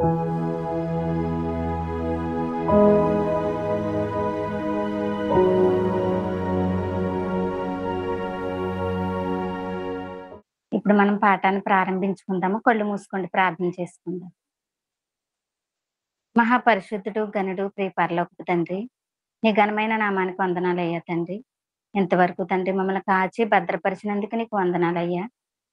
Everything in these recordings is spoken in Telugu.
ఇప్పుడు మనం పాఠాన్ని ప్రారంభించుకుందాము. కళ్ళు మూసుకోండి, ప్రార్థన చేసుకుందాం. మహాపరిశుద్ధుడు, ఘనుడు, ప్రియ పరలోకపు తండ్రి, నీ ఘనమైన నామానికి వందనాలయ్యా తండ్రి. ఇంతవరకు తండ్రి మమ్మల్ని కాచి భద్రపరిచినందుకు నీకు వందనాలయ్యా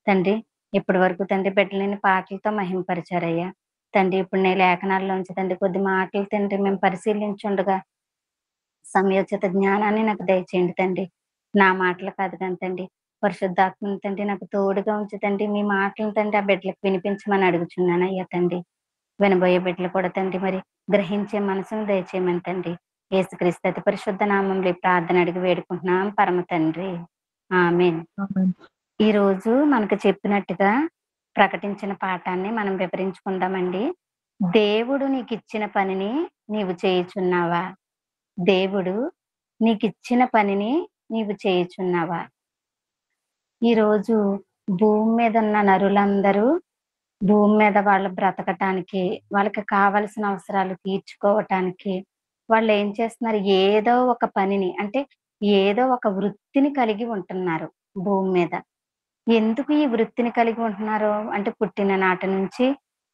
తండ్రి. ఇప్పటి వరకు తండ్రి బిడ్డలని పాటలతో మహింపరిచారయ్యా తండ్రి. ఇప్పుడు నీ లేఖనాల్లోంచి తండ్రి కొద్ది మాటలు తండ్రి మేము పరిశీలించుండగా సమయోచిత జ్ఞానాన్ని నాకు దయచేయండి తండ్రి. నా మాటలు కాదు కానీ తండ్రి, పరిశుద్ధాత్మను తండ్రి నాకు తోడుగా ఉంచి తండ్రి, మీ మాటలను తండ్రి ఆ బిడ్డలకు వినిపించమని అడుగుచున్నానయ్యా తండ్రి. వినబోయే బిడ్డలు కూడా తండ్రి మరి గ్రహించే మనసును దయచేయమని తండ్రి. యేసుక్రీస్తు అతి పరిశుద్ధ నామంలో ఈ ప్రార్థన అడిగి వేడుకుంటున్నాం పరమ తండ్రి. ఆమేన్. ఆమేన్. ఈ రోజు మనకు చెప్పినట్టుగా ప్రకటించిన పాఠాన్ని మనం వివరించుకుందామండి. దేవుడు నీకిచ్చిన పనిని నీవు చేయుచున్నావా? దేవుడు నీకిచ్చిన పనిని నీవు చేయుచున్నావా? ఈరోజు భూమి మీద ఉన్న నరులందరూ భూమి మీద వాళ్ళు బ్రతకటానికి, వాళ్ళకి కావలసిన అవసరాలు తీర్చుకోవటానికి వాళ్ళు ఏం చేస్తున్నారు? ఏదో ఒక పనిని అంటే ఏదో ఒక వృత్తిని కలిగి ఉంటున్నారు భూమి మీద. ఎందుకు ఈ వృత్తిని కలిగి ఉంటున్నారు? అంటే పుట్టిన నాటి నుంచి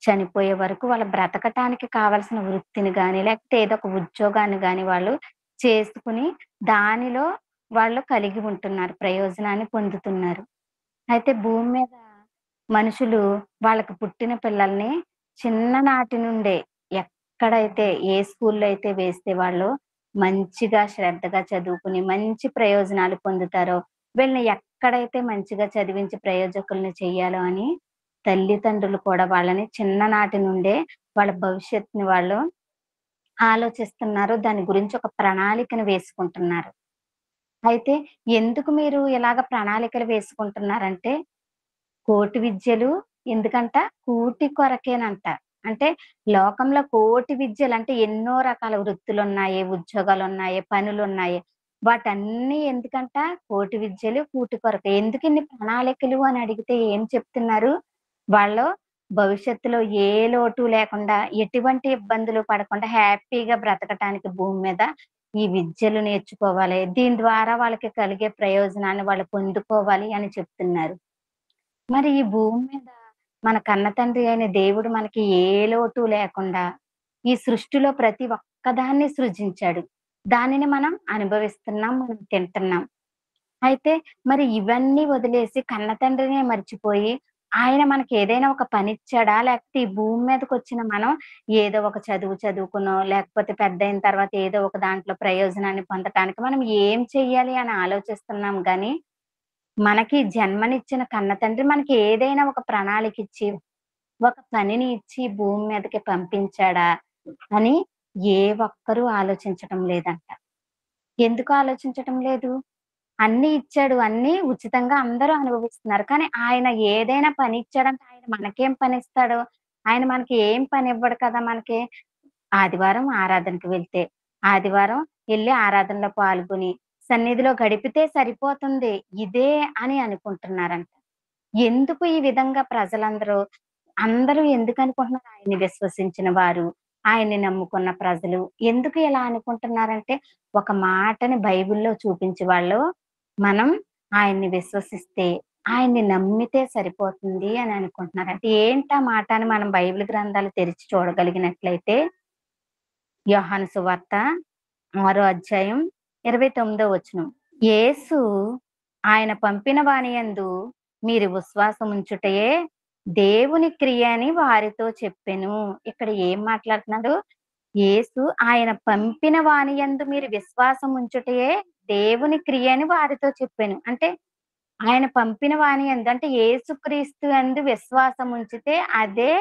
చనిపోయే వరకు వాళ్ళ బ్రతకటానికి కావాల్సిన వృత్తిని గాని, లేకపోతే ఏదో ఒక ఉద్యోగాన్ని గాని వాళ్ళు చేసుకుని దానిలో వాళ్ళు కలిగి ఉంటున్నారు. ప్రయోజనాన్ని పొందుతున్నారు. అయితే భూమి మీద మనుషులు వాళ్ళకి పుట్టిన పిల్లల్ని చిన్ననాటి నుండే ఎక్కడైతే ఏ స్కూల్‌లో అయితే వేస్తే వాళ్ళు మంచిగా శ్రద్ధగా చదువుకుని మంచి ప్రయోజనాలు పొందుతారో, వీళ్ళని ఎక్కడైతే మంచిగా చదివించి ప్రయోజకుల్ని చెయ్యాలో అని తల్లిదండ్రులు కూడా వాళ్ళని చిన్ననాటి నుండే వాళ్ళ భవిష్యత్తుని వాళ్ళు ఆలోచిస్తున్నారు. దాని గురించి ఒక ప్రణాళికను వేసుకుంటున్నారు. అయితే ఎందుకు మీరు ఇలాగ ప్రణాళికలు వేసుకుంటున్నారంటే, కోటి విద్యలు ఎందుకంట? కూటి కొరకేనంట. అంటే లోకంలో కోటి విద్యలంటే ఎన్నో రకాల వృత్తులున్నాయి, ఉద్యోగాలున్నాయి, పనులున్నాయి. వాటన్నీ ఎందుకంట? కోటి విద్యలు కూటి కొరకే. ఎందుకిన్ని ప్రణాళికలు అని అడిగితే ఏం చెప్తున్నారు? వాళ్ళు భవిష్యత్తులో ఏ లోటు లేకుండా, ఎటువంటి ఇబ్బందులు పడకుండా హ్యాపీగా బ్రతకటానికి భూమి మీద ఈ విద్యలు నేర్చుకోవాలి. దీని ద్వారా వాళ్ళకి కలిగే ప్రయోజనాన్ని వాళ్ళు పొందుకోవాలి అని చెప్తున్నారు. మరి ఈ భూమి మీద మన కన్న తండ్రి అయిన దేవుడు మనకి ఏ లోటు లేకుండా ఈ సృష్టిలో ప్రతి ఒక్కదాన్ని సృజించాడు. దానిని మనం అనుభవిస్తున్నాం, మనం తింటున్నాం. అయితే మరి ఇవన్నీ వదిలేసి కన్న తండ్రినే మర్చిపోయి ఆయన మనకి ఏదైనా ఒక పనిచ్చాడా? లేకపోతే ఈ భూమి మీదకొచ్చిన మనం ఏదో ఒక చదువు చదువుకునో, లేకపోతే పెద్దయిన తర్వాత ఏదో ఒక దాంట్లో ప్రయోజనాన్ని పొందటానికి మనం ఏం చెయ్యాలి అని ఆలోచిస్తున్నాం గానీ, మనకి జన్మనిచ్చిన కన్న తండ్రి మనకి ఏదైనా ఒక ప్రణాళికిచ్చి, ఒక పనిని ఇచ్చి భూమి మీదకి పంపించాడా అని ఏ ఒక్కరూ ఆలోచించటం లేదంట. ఎందుకు ఆలోచించటం లేదు? అన్నీ ఇచ్చాడు. అన్నీ ఉచితంగా అందరూ అనుభవిస్తున్నారు. కానీ ఆయన ఏదైనా పని ఇచ్చాడంటే ఆయన మనకేం పనిస్తాడు? ఆయన మనకి ఏం పనివ్వడు కదా మనకి. ఆదివారం ఆరాధనకి వెళ్తే, ఆదివారం ఎళ్లి ఆరాధనలో పాల్గొని, సన్నిధిలో గడిపితే సరిపోతుంది. ఇదే అని అనుకుంటున్నారంట. ఎందుకు ఈ విధంగా అందరూ ఎందుకనుకుంటున్నారు? ఆయన్ని విశ్వసించిన వారు, ఆయన్ని నమ్ముకున్న ప్రజలు ఎందుకు ఇలా అనుకుంటున్నారంటే, ఒక మాటని బైబిల్‌లో చూపించి వాళ్ళు, మనం ఆయన్ని విశ్వసిస్తే, ఆయన్ని నమ్మితే సరిపోతుంది అని అనుకుంటున్నారు. అంటే ఏంటా మాట అని మనం బైబిల్ గ్రంథాలు తెరిచి చూడగలిగినట్లయితే, యోహాను సువార్త 6 అధ్యాయం 29 వచనం. యేసు ఆయన పంపిన వాని యందు మీరు విశ్వాసముంచుటయే దేవుని క్రియ అని వారితో చెప్పెను. ఇక్కడ ఏం మాట్లాడుతున్నాడు? యేసు ఆయన పంపిన వాని యందు మీరు విశ్వాసం ఉంచుటయే దేవుని క్రియ అని వారితో చెప్పెను. అంటే ఆయన పంపిన వాని యందు అంటే యేసుక్రీస్తు యందు విశ్వాసం ఉంచితే అదే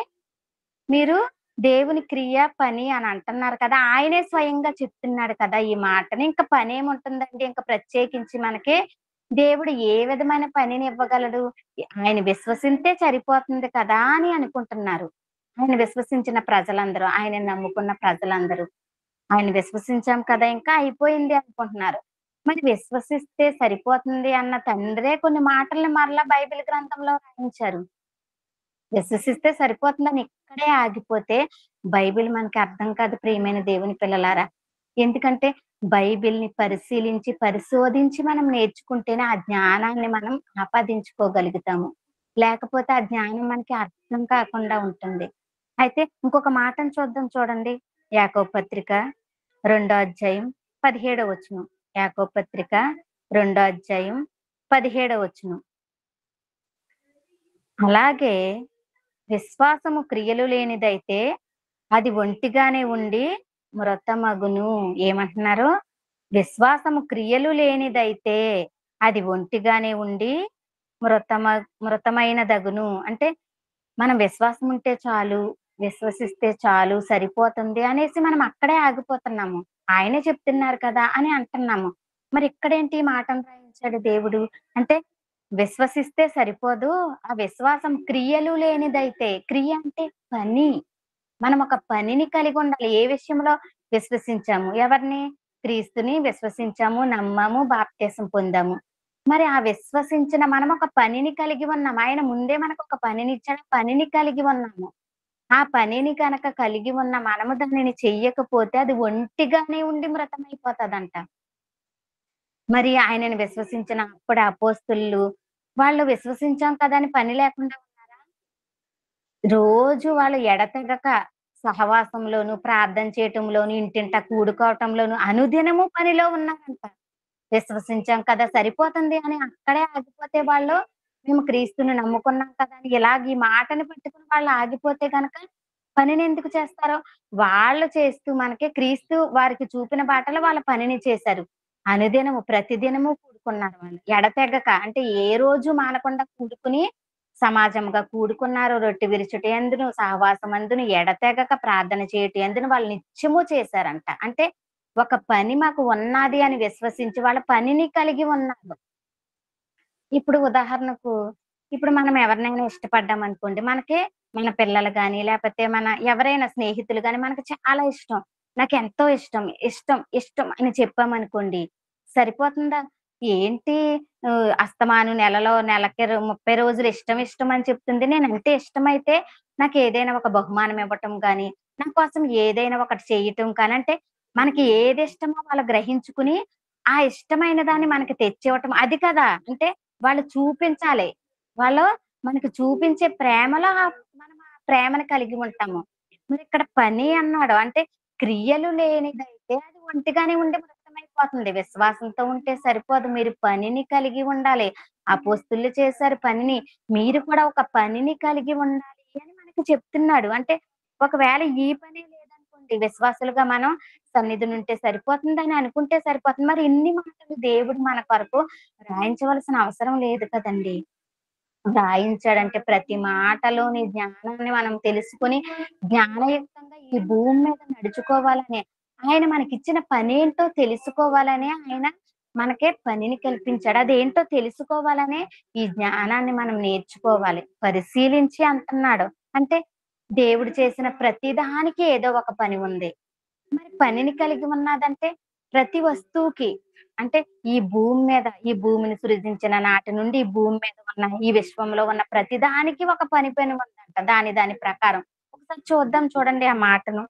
మీరు దేవుని క్రియ, పని అని అంటున్నారు కదా! ఆయనే స్వయంగా చెప్తున్నాడు కదా ఈ మాటని. ఇంక పనేముంటుందండి? ఇంక ప్రత్యేకించి మనకి దేవుడు ఏ విధమైన పనిని ఇవ్వగలడు? ఆయన విశ్వసింతే సరిపోతుంది కదా అని అనుకుంటున్నారు. ఆయన విశ్వసించిన ప్రజలందరూ, ఆయనని నమ్ముకున్న ప్రజలందరూ. ఆయన విశ్వసించాం కదా! ఇంకా అయిపోయింది అనుకుంటున్నారు. మరి విశ్వసిస్తే సరిపోతుంది అన్న తండ్రే కొన్ని మాటల్ని మరలా బైబిల్ గ్రంథంలో రాయించారు. విశ్వసిస్తే సరిపోతుందని ఇక్కడే ఆగిపోతే బైబిల్ మనకి అర్థం కాదు ప్రియమైన దేవుని పిల్లలారా. ఎందుకంటే బైబిల్‌ని పరిశీలించి, పరిశోధించి మనం నేర్చుకుంటేనే ఆ జ్ఞానాన్ని మనం ఆపాదించుకోగలుగుతాము. లేకపోతే ఆ జ్ఞానం మనకి అర్థం కాకుండా ఉంటుంది. అయితే ఇంకొక మాటను చూద్దాం చూడండి. యాకోబు పత్రిక రెండో అధ్యాయం 17 వచనం. యాకోబు పత్రిక రెండో అధ్యాయం 17 వచనం. అలాగే విశ్వాసము క్రియలు లేనిదైతే అది ఒంటిగానే ఉండి మృతమగును. ఏమంటున్నారు? విశ్వాసము క్రియలు లేనిదైతే అది ఒంటిగానే ఉండి మృతమ మృతమైనదగును. అంటే మనం విశ్వాసం ఉంటే చాలు, విశ్వసిస్తే చాలు సరిపోతుంది అనేసి మనం అక్కడే ఆగిపోతున్నాము. ఆయనే చెప్తున్నారు కదా అని అంటున్నాము. మరి ఇక్కడేంటి ఈ మాటను రాయించాడు దేవుడు? అంటే విశ్వసిస్తే సరిపోదు. ఆ విశ్వాసం క్రియలు లేనిదైతే, క్రియ అంటే పని. మనం ఒక పనిని కలిగి ఉండాలి. ఏ విషయంలో విశ్వసించాము? ఎవరిని? క్రీస్తుని విశ్వసించాము, నమ్మాము, బాప్తిసం పొందాము. మరి ఆ విశ్వసించిన మనం ఒక పనిని కలిగి ఉన్నాం. ఆయన ముందే మనకొక పనినిచ్చాడు. ఆ పనిని కలిగి ఉన్నాము. ఆ పనిని గనక కలిగి ఉన్న మనము దానిని చెయ్యకపోతే అది ఒంటిగానే ఉండి మృతమైపోతదంట. మరి ఆయనను విశ్వసించిన అప్పుడు అపోస్తలులు వాళ్ళు విశ్వసించాం కదా అని పని లేకుండా ఉన్నారా? రోజు వాళ్ళు ఎడతెగక సహవాసంలోను, ప్రార్థన చేయటంలోను, ఇంటింటా కూడుకోవటంలోను అనుదినము పనిలో ఉన్నారంట. విశ్వసించాం కదా సరిపోతుంది అని అక్కడే ఆగిపోతే వాళ్ళు, మేము క్రీస్తుని నమ్ముకున్నాం కదా అని ఇలాగ ఈ మాటని పట్టుకొని వాళ్ళు ఆగిపోతే గనక పనినెందుకు చేస్తారో? వాళ్ళు చేస్తూ మనకి క్రీస్తు వారికి చూపిన బాటలో వాళ్ళ పనిని చేశారు. అనుదినము, ప్రతిదినము కూడుకున్నారు వాళ్ళు. ఎడతెగక అంటే ఏ రోజు మానకుండా కూడుకుని సమాజముగా కూడుకున్నారు. రొట్టె విరుచుట యందును, సహవాసమందును ఎడతెగక ప్రార్థన చేయుట యందును వాళ్ళు నిత్యము చేశారంట. అంటే ఒక పని మాకు ఉన్నది అని విశ్వసించి వాళ్ళ పనిని కలిగి ఉన్నారు. ఇప్పుడు ఉదాహరణకు, ఇప్పుడు మనం ఎవరినైనా ఇష్టపడ్డామనుకోండి, మనకి మన పిల్లలు గాని, లేపోతే మన ఎవరైనా స్నేహితులు గాని మనకు చాలా ఇష్టం. నాకెంతో ఇష్టం, ఇష్టం, ఇష్టం అని చెప్పామనుకోండి, సరిపోతుందా? ఏంటి అస్తమాను నెలలో నెలకి 30 రోజులు ఇష్టం, ఇష్టం అని చెప్తుంది. నేనంటే ఇష్టమైతే నాకేదైనా ఒక బహుమానం ఇవ్వటం గాని, నా కోసం ఏదైనా ఒకటి చేయటం కానీ, అంటే మనకి ఏదిష్టమో వాళ్ళు గ్రహించుకుని, ఆ ఇష్టమైన దాన్ని మనకి తెచ్చివ్వటం అది కదా! అంటే వాళ్ళు చూపించాలి. వాళ్ళు మనకి చూపించే ప్రేమలో మనం ఆ ప్రేమను కలిగి ఉంటాము. మరిక్కడ పని అన్నాడు. అంటే క్రియలు లేనిదైతే అది ఒంటిగానే ఉండి వ్యక్తమైపోతుంది. విశ్వాసంతో ఉంటే సరిపోదు. మీరు పనిని కలిగి ఉండాలి. అపోస్తలులు చేశారు పనిని. మీరు కూడా ఒక పనిని కలిగి ఉండాలి అని మనకి చెప్తున్నాడు. అంటే ఒకవేళ ఈ పనే లేదనుకోండి విశ్వాసులుగా మనం సన్నిధినుంటే సరిపోతుందని అనుకుంటే సరిపోతుంది. మరి ఇన్ని మాటలు దేవుడు మన కొరకు రాయించవలసిన అవసరం లేదు కదండీ! రాయించాడంటే ప్రతి మాటలోని జ్ఞానాన్ని మనం తెలుసుకొని, జ్ఞానయుక్తంగా ఈ భూమి మీద నడుచుకోవాలనే, ఆయన మనకిచ్చిన పనేంటో తెలుసుకోవాలనే ఆయన మనకే పనిని కల్పించాడు. అదేంటో తెలుసుకోవాలనే ఈ జ్ఞానాన్ని మనం నేర్చుకోవాలి. పరిశీలించి అంటున్నాడు. అంటే దేవుడు చేసిన ప్రతి దానికి ఏదో ఒక పని ఉంది. మరి పనిని కలిగి ఉన్నాదంటే ప్రతి వస్తువుకి అంటే ఈ భూమి మీద ఈ భూమిని సృజించిన నాటి నుండి ఈ భూమి మీద ఉన్న ఈ విశ్వంలో ఉన్న ప్రతి దానికి ఒక పని ఉందంట. దాని ప్రకారం. ఒకసారి చూద్దాం చూడండి ఆ మాటను.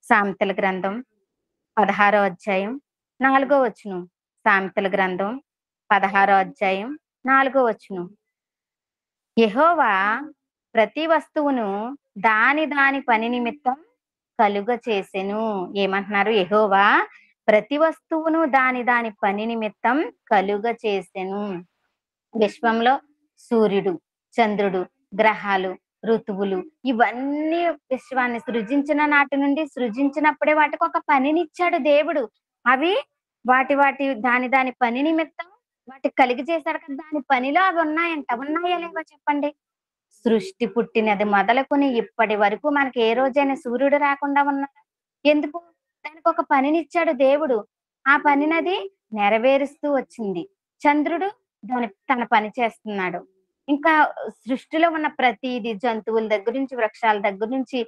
సామెతల గ్రంథం 16 అధ్యాయం 4 వచనం. సామెతల గ్రంథం 16 అధ్యాయం 4 వచనం. యెహోవా ప్రతి వస్తువును దాని పని నిమిత్తం కలుగచేసెను. ఏమంటున్నారు? యెహోవా ప్రతి వస్తువును దాని పని నిమిత్తం కలుగచేసెను. విశ్వంలో సూర్యుడు, చంద్రుడు, గ్రహాలు, ఋతువులు ఇవన్నీ విశ్వాన్ని సృజించిన నాటి నుండి సృజించినప్పుడే వాటికొక పనినిచ్చాడు దేవుడు. అవి వాటి దాని పని నిమిత్తం వాటికి కలిగజేశారు కదా! దాని పనిలో అవి ఉన్నాయంట. ఉన్నాయా లేవా చెప్పండి? సృష్టి పుట్టినది మొదలుకొని ఇప్పటి వరకు మనకి ఏ రోజైనా సూర్యుడు రాకుండా ఉన్నాడా? ఎందుకు? దానికొక పనినిచ్చాడు దేవుడు. ఆ పనినది నెరవేరుస్తూ వచ్చింది. చంద్రుడు తన పని చేస్తున్నాడు. ఇంకా సృష్టిలో ఉన్న ప్రతీది జంతువుల దగ్గర నుంచి, వృక్షాల దగ్గర నుంచి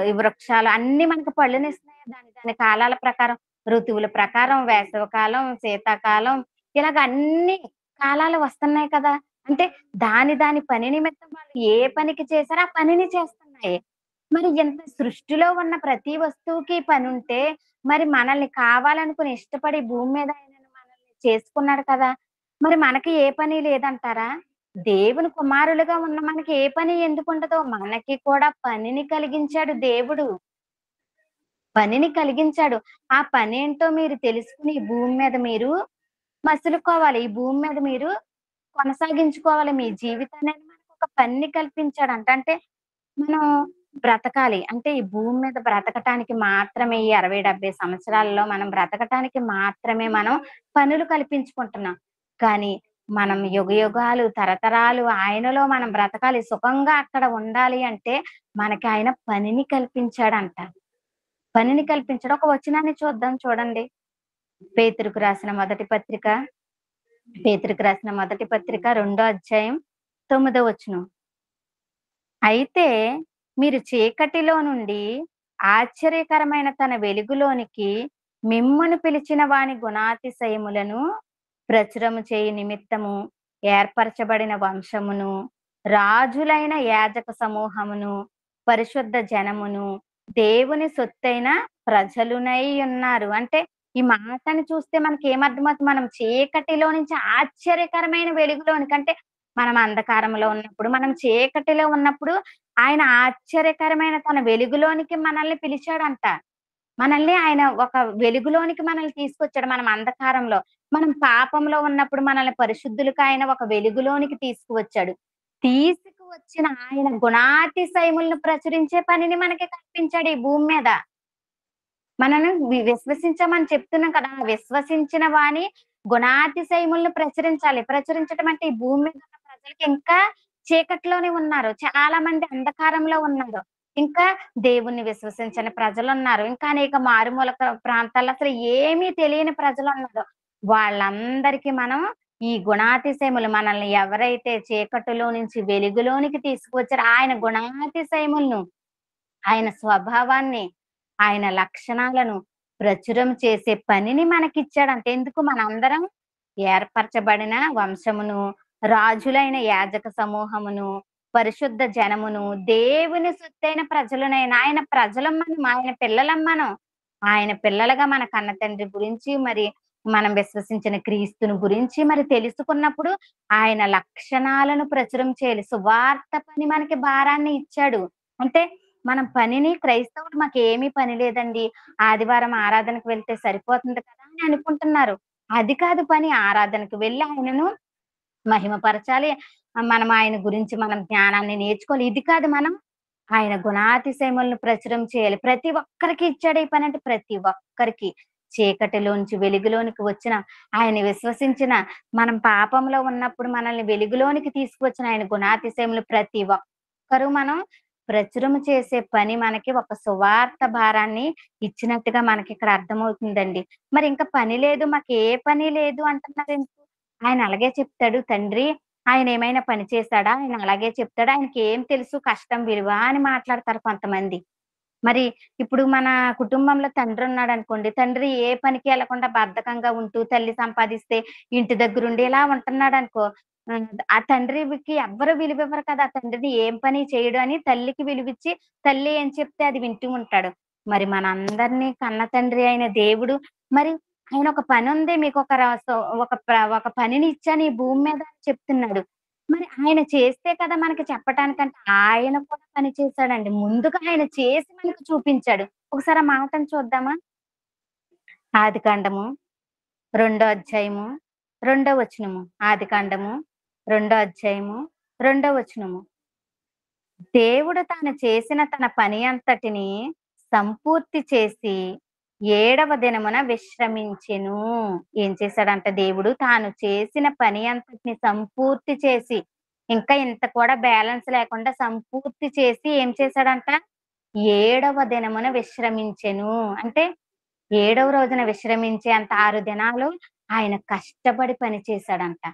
ఈ వృక్షాలు అన్నీ మనకు పళ్ళనిస్తున్నాయి. దాని కాలాల ప్రకారం, ఋతువుల ప్రకారం వేసవికాలం, శీతాకాలం ఇలాగ అన్ని కాలాలు వస్తున్నాయి కదా! అంటే దాని పని నిమిత్తం వాళ్ళు ఏ పనికి చేశారో ఆ పనిని చేస్తున్నాయి. మరి ఇంత సృష్టిలో ఉన్న ప్రతి వస్తువుకి పనుంటే, మరి మనల్ని కావాలనుకుని ఇష్టపడి భూమి మీద ఆయన మనల్ని చేసుకున్నాడు కదా! మరి మనకి ఏ పని లేదంటారా? దేవుని కుమారులుగా ఉన్న మనకి ఏ పని ఎందుకుండదు? మనకి కూడా పనిని కలిగించాడు దేవుడు. పనిని కలిగించాడు. ఆ పనేంటో మీరు తెలుసుకొని ఈ భూమి మీద మీరు మసులుకోవాలి. ఈ భూమి మీద మీరు కొనసాగించుకోవాలి మీ జీవితాన్నని మనకొక పనిని కల్పించాడంట. అంటే మనం బ్రతకాలి. అంటే ఈ భూమి మీద బ్రతకటానికి మాత్రమే ఈ 60, 70 సంవత్సరాల్లో మనం బ్రతకటానికి మాత్రమే మనం పనులు కల్పించుకుంటున్నాం. కానీ మనం యుగయుగాలు, తరతరాలు ఆయనలో మనం బ్రతకాలి. సుఖంగా అక్కడ ఉండాలి అంటే మనకి ఆయన పనిని కల్పించాడంట. పనిని కల్పించాడు. ఒక వచనాన్ని చూద్దాం చూడండి. పేతురుకు రాసిన మొదటి పత్రిక, పేతురుకు రాసిన మొదటి పత్రిక 2 అధ్యాయం 9 వచనం. అయితే మీరు చీకటిలో నుండి ఆశ్చర్యకరమైన తన వెలుగులోనికి మిమ్మును పిలిచిన వాని గుణాతిశయములను ప్రచురము చేయు నిమిత్తము ఏర్పరచబడిన వంశమును, రాజులైన యాజక సమూహమును, పరిశుద్ధ జనమును, దేవుని సొత్తైన ప్రజలునై ఉన్నారు. అంటే ఈ మాటని చూస్తే మనకేమర్థమవుతుంది? మనం చీకటిలో నుంచి ఆశ్చర్యకరమైన వెలుగులోనికి అంటే మనం అంధకారంలో ఉన్నప్పుడు, మనం చీకటిలో ఉన్నప్పుడు ఆయన ఆశ్చర్యకరమైన తన వెలుగులోనికి మనల్ని పిలిచాడంట. మనల్ని ఆయన ఒక వెలుగులోనికి మనల్ని తీసుకొచ్చాడు. మనం అంధకారంలో, మనం పాపంలో ఉన్నప్పుడు మనల్ని పరిశుద్ధులుగా ఆయన ఒక వెలుగులోనికి తీసుకువచ్చాడు. తీసుకువచ్చిన ఆయన గుణాతిశయములను ప్రచురించే పనిని మనకి కల్పించాడు ఈ భూమి మీద. మనను విశ్వసించామని చెప్తున్నాం కదా! విశ్వసించిన వాని గుణాతిశయములను ప్రచురించాలి. ప్రచురించడం అంటే ఈ భూమి మీద ఉన్న ప్రజలకి ఇంకా చీకట్లోనే ఉన్నారు. చాలా మంది అంధకారంలో ఉన్నారు. ఇంకా దేవుణ్ణి విశ్వసించని ప్రజలున్నారు. ఇంకా అనేక మారుమూల ప్రాంతాల్లో అసలు ఏమీ తెలియని ప్రజలున్నారు. వాళ్ళందరికీ మనం ఈ గుణాతిశయములు మనల్ని ఎవరైతే చీకటిలో నుంచి వెలుగులోనికి తీసుకువచ్చారో ఆయన గుణాతిశయములను, ఆయన స్వభావాన్ని, ఆయన లక్షణాలను ప్రచురం చేసే పనిని మనకిచ్చాడంట. ఎందుకు మనందరం ఏర్పరచబడిన వంశమును, రాజులైన యాజక సమూహమును, పరిశుద్ధ జనమును, దేవుని సొత్తైన ప్రజలనైన ఆయన ప్రజలం మనం, ఆయన పిల్లలం మనం. ఆయన పిల్లలుగా మన కన్న తండ్రి గురించి మరి మనం విశ్వసించిన క్రీస్తుని గురించి మరి తెలుసుకున్నప్పుడు ఆయన లక్షణాలను ప్రచురం చేయాలి. సువార్త పని మనకి భారాన్ని ఇచ్చాడు. అంటే మనం పనిని క్రైస్తవులు మాకేమీ పని లేదండి. ఆదివారం ఆరాధనకు వెళ్తే సరిపోతుంది కదా! అని అనుకుంటున్నారు. అది కాదు పని. ఆరాధనకు వెళ్లి ఆయనను మహిమపరచాలి. మనం ఆయన గురించి మనం జ్ఞానాన్ని నేర్చుకోవాలి. ఇది కాదు మనం ఆయన గుణాతిశయములను ప్రచురం చేయాలి. ప్రతి ఒక్కరికి ఇచ్చాడు ఈ పని. అంటే ప్రతి ఒక్కరికి చీకటిలోంచి వెలుగులోనికి వచ్చిన ఆయన్ని విశ్వసించిన మనం పాపంలో ఉన్నప్పుడు మనల్ని వెలుగులోనికి తీసుకువచ్చిన ఆయన గుణాతిశయములు ప్రతి ఒక్కరూ మనం ప్రచురము చేసే పని మనకి ఒక సువార్త భారాన్ని ఇచ్చినట్టుగా మనకిక్కడ అర్థమవుతుందండి. మరి ఇంకా పని లేదు, మాకు ఏ పని లేదు అంటున్నారెందుకు? ఆయన అలాగే చెప్తాడు తండ్రి. ఆయనేమైనా పని చేశాడా? ఆయన అలాగే చెప్తాడు. ఆయనకేం తెలుసు కష్టం విలువ అని మాట్లాడతారు కొంతమంది. మరి ఇప్పుడు మన కుటుంబంలో తండ్రున్నాడనుకోండి. తండ్రి ఏ పనికి ఎళ్ళకుండా బద్ధకంగా ఉంటూ, తల్లి సంపాదిస్తే ఇంటి దగ్గరుండి ఇలా ఉంటున్నాడనుకో, ఆ తండ్రికి ఎవ్వరు విలువివ్వరు కదా! ఆ తండ్రిని ఏం పని చేయడు అని తల్లికి విలువిచ్చి, తల్లి ఏం చెప్తే అది వింటూ ఉంటాడు. మరి మనందరిని కన్న తండ్రి అయిన దేవుడు మరి ఆయన ఒక పనుంది మీకొక ర సో ఒక పనిని ఇచ్చాను ఈ భూమి మీద అని చెప్తున్నాడు. మరి ఆయన చేస్తే కదా మనకి చెప్పటానికంటే ఆయన కూడా పని చేశాడండి. ముందుగా ఆయన చేసి మనకు చూపించాడు. ఒకసారి ఆ మాటను చూద్దామా? ఆదికాండము రెండో అధ్యాయము, రెండో వచనము. ఆదికాండము రెండో అధ్యాయము, రెండో వచనము. దేవుడు తాను చేసిన తన పని అంతటిని సంపూర్తి చేసి ఏడవ దినమున విశ్రమించెను. ఏం చేశాడంట దేవుడు తాను చేసిన పని అంతటిని సంపూర్తి చేసి, ఇంకా ఇంత కూడా బ్యాలెన్స్ లేకుండా సంపూర్తి చేసి ఏం చేశాడంట? ఏడవ దినమున విశ్రమించెను. అంటే ఏడవ రోజున విశ్రమించే అంత 6 దినాలు ఆయన కష్టపడి పని చేశాడంట.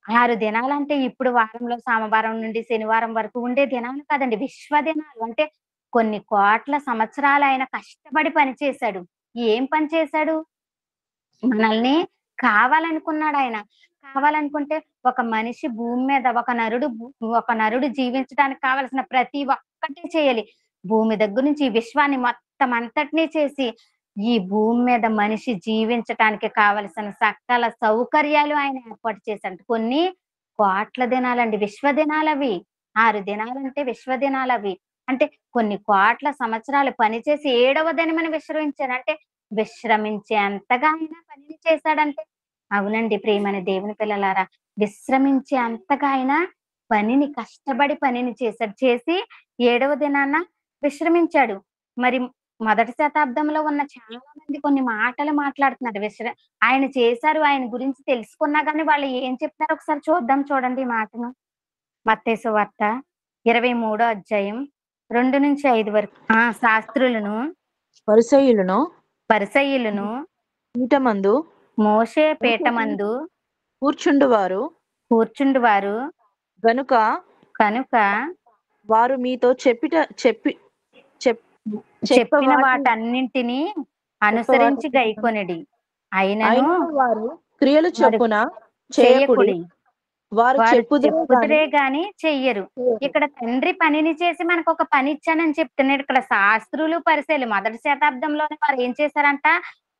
6 దినాలంటే ఇప్పుడు వారంలో సోమవారం నుండి శనివారం వరకు ఉండే దినాలు కాదండి. విశ్వ దినాలు. అంటే కొన్ని కోట్ల సంవత్సరాలు ఆయన కష్టపడి పనిచేశాడు. ఏం పని చేశాడు? మనల్ని కావాలనుకున్నాడాయన. కావాలనుకుంటే ఒక మనిషి భూమి మీద ఒక నరుడు జీవించడానికి కావాల్సిన ప్రతి ఒక్కటి చేయాలి. భూమి దగ్గర నుంచి ఈ విశ్వాన్ని మొత్తం అంతటిని చేసి, ఈ భూమి మీద మనిషి జీవించటానికి కావలసిన సకల సౌకర్యాలు ఆయన ఏర్పాటు చేశాడు. కొన్ని కోట్ల దినాలండి. విశ్వ దినాలవి. 6 దినాలంటే విశ్వ దినాలవి. అంటే కొన్ని కోట్ల సంవత్సరాలు పనిచేసి ఏడవ దినమని విశ్రమించారు. అంటే విశ్రమించే అంతగా ఆయన పనిని చేశాడంటే అవునండి ప్రియమైన దేవుని పిల్లలారా. విశ్రమించే అంతగా ఆయన కష్టపడి పనిని చేశాడు. చేసి ఏడవ దినాన విశ్రమించాడు. మరి మొదటి శతాబ్దంలో ఉన్న చాలా మంది కొన్ని మాటలు మాట్లాడుతున్నారు. ఆయన చేశారు, ఆయన గురించి తెలుసుకున్నా గాని వాళ్ళు ఏం చెప్తారో ఒకసారి చూద్దాం చూడండి ఈ మాటను. మత్తయి సువార్త 23 అధ్యాయం 2-5 వరకు. శాస్త్రులను, పరిసయ్యులను పరిసయ్యులను పీఠమందు మోషే పీఠమందు కూర్చుండువారు కూర్చుండువారు గనుక కనుక వారు మీతో చెప్పిన వాటన్నింటినీ అనుసరించి గైకొనిడి. అయినను వారు క్రియలు చొప్పున చేయకుడి. వారు చెప్పుదురే గాని చెయ్యరు. ఇక్కడ తండ్రి పనిని చేసి మనకు ఒక పని ఇచ్చానని చెప్తున్నాడు. ఇక్కడ శాస్త్రులు పరిసయ్యులు మొదటి శతాబ్దంలోనే వారు ఏం చేశారంట,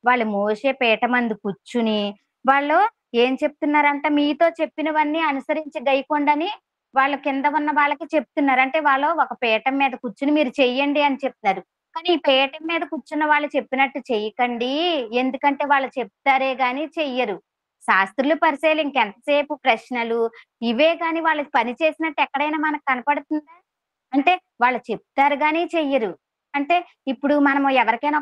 వాళ్ళు మోషే పీట మందు కూర్చుని వాళ్ళు ఏం చెప్తున్నారంట, మీతో చెప్పినవన్నీ అనుసరించి గైకొండని వాళ్ళ కింద ఉన్న వాళ్ళకి చెప్తున్నారు. అంటే వాళ్ళు ఒక పీఠం మీద కూర్చుని మీరు చెయ్యండి అని చెప్తున్నారు. కానీ ఈ పీఠం మీద కూర్చున్న వాళ్ళు చెప్పినట్టు చెయ్యకండి, ఎందుకంటే వాళ్ళు చెప్తారే గాని చెయ్యరు. శాస్త్రులు పరిసయ్యులు ఇంకెంతసేపు ప్రశ్నలు ఇవే గాని వాళ్ళకి పని చేసినట్టు ఎక్కడైనా మనకు కనపడుతుందా? అంటే వాళ్ళు చెప్తారు గాని చెయ్యరు. అంటే ఇప్పుడు మనము ఎవరికైనా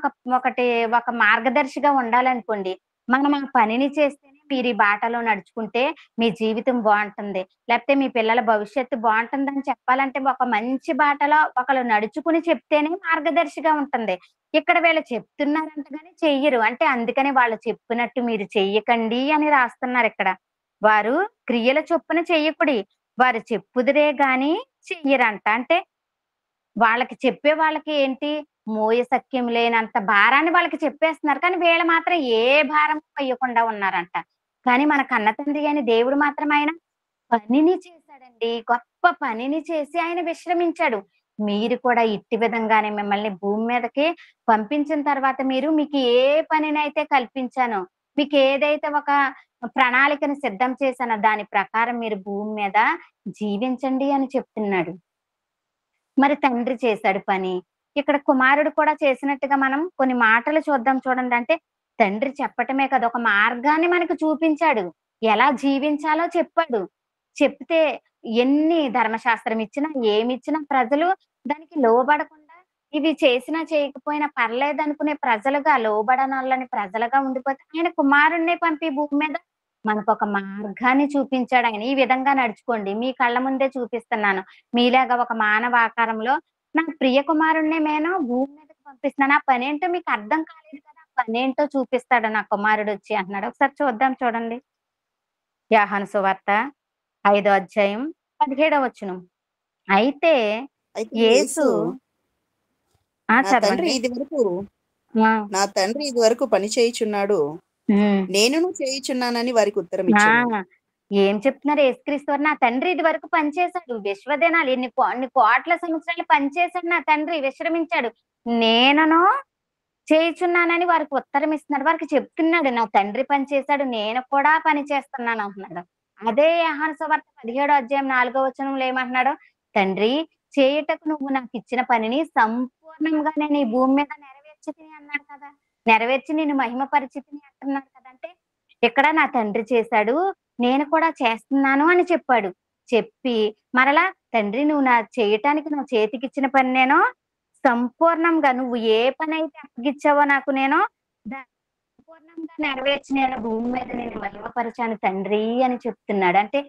ఒక మార్గదర్శిగా ఉండాలనుకోండి. మనం ఆ పనిని చేస్తేనే మీరు ఈ బాటలో నడుచుకుంటే మీ జీవితం బావుంటుంది. లేకపోతే మీ పిల్లల భవిష్యత్తు బావుంటుందని చెప్పాలంటే ఒక మంచి బాటలో ఒకళ్ళు నడుచుకుని చెప్తేనే మార్గదర్శిగా ఉంటుంది. ఇక్కడ వీళ్ళు చెప్తున్నారంట గాని చెయ్యరు. అంటే అందుకని వాళ్ళు చెప్పినట్టు మీరు చెయ్యకండి అని రాస్తున్నారిక్కడ. వారు క్రియల చొప్పున చెయ్యకుడి. వారు చెప్పుదురే గాని చెయ్యరంట. అంటే చెప్పే వాళ్ళకి ఏంటి, మోయశక్యం లేనంత భారాన్ని వాళ్ళకి చెప్పేస్తున్నారు. కానీ వీళ్ళు మాత్రం ఏ భారం మొయ్యకుండా ఉన్నారంట. కానీ మన కన్న తండ్రి అయిన దేవుడు మాత్రం ఆయన పనిని చేశాడండి. గొప్ప పనిని చేసి ఆయన విశ్రమించాడు. మీరు కూడా ఇట్టి విధంగానే మిమ్మల్ని భూమి మీదకి పంపించిన తర్వాత మీకు ఏ పనినైతే కల్పించానో, మీకేదైతే ఒక ప్రణాళికను సిద్ధం చేశానో దాని ప్రకారం మీరు భూమి మీద జీవించండి అని చెప్తున్నాడు. మరి తండ్రి చేశాడు పని. ఇక్కడ కుమారుడు కూడా చేసినట్టుగా మనం కొన్ని మాటలు చూద్దాం చూడండి. అంటే తండ్రి చెప్పటమే కదా, ఒక మార్గాన్ని మనకు చూపించాడు. ఎలా జీవించాలో చెప్పాడు. చెప్తే ఎన్ని ధర్మశాస్త్రం ఇచ్చినా, ఏమిచ్చినా ప్రజలు దానికి లోబడకుండా ఇవి చేసినా చేయకపోయినా పర్లేదనుకునే ప్రజలుగా, లోబడనోళ్ళని ప్రజలుగా ఉండిపోతే ఆయన కుమారుడినే పంపి భూమి మీద మనకొక మార్గాన్ని చూపించాడాయన. ఈ విధంగా నడుచుకోండి. మీ కళ్ళ ముందే చూపిస్తున్నాను. మీలాగా ఒక మానవ ఆకారంలో నా ప్రియ కుమారుడినే నేను భూమి మీదకి పంపిస్తున్నాను. ఆ పనేంటో మీకు అర్థం కాలేదు కదా! ఆ పనేంటో చూపిస్తాడు నా కుమారుడొచ్చి అంటున్నాడు. ఒకసారి చూద్దాం చూడండి. యోహాను సువార్త 5వ అధ్యాయం 17వ వచనం. అయితే యేసు నా చదవండి. తండ్రి ఇది వరకు పని చేయుచున్నాడు, నేనును చేయుచున్నానని వారికి ఉత్తరం ఇచ్చాను. ఏం చెప్తున్నారు యేసుక్రీస్తు వారు? నా తండ్రి ఇది వరకు పనిచేశాడు. విశ్వదినాలు ఎన్ని కోట్ల సంవత్సరాలు పనిచేశాడు నా తండ్రి, విశ్రమించాడు. నేనును చేయుచున్నానని వారికి ఉత్తరం ఇస్తున్నాడు. వారికి చెప్తున్నాడు నా తండ్రి పని చేశాడు, నేను కూడా పని చేస్తున్నాను అంటున్నాడు. అదే యోహాను సువార్త 17వ అధ్యాయం 4వ వచనంలో ఏమంటున్నాడు? తండ్రి చేయుటకు నువ్వు నాకు ఇచ్చిన పనిని సంపూర్ణంగా నేను ఈ భూమి మీద నెరవేర్చితిని అన్నాడు కదా. నెరవేర్చి నేను మహిమ పరిచితిని అంటున్నాడు కదా. అంటే ఇక్కడ నా తండ్రి చేశాడు, నేను కూడా చేస్తున్నాను అని చెప్పాడు. చెప్పి మరలా తండ్రి నువ్వు చేయటానికి నా చేతికిచ్చిన పని నేను సంపూర్ణంగా, నువ్వు ఏ పనైతే అప్పగిచ్చావో నాకు నేను సంపూర్ణంగా నెరవేర్చి నేను భూమి మీద నేను మహిమపరిచాను తండ్రి అని చెప్తున్నాడు. అంటే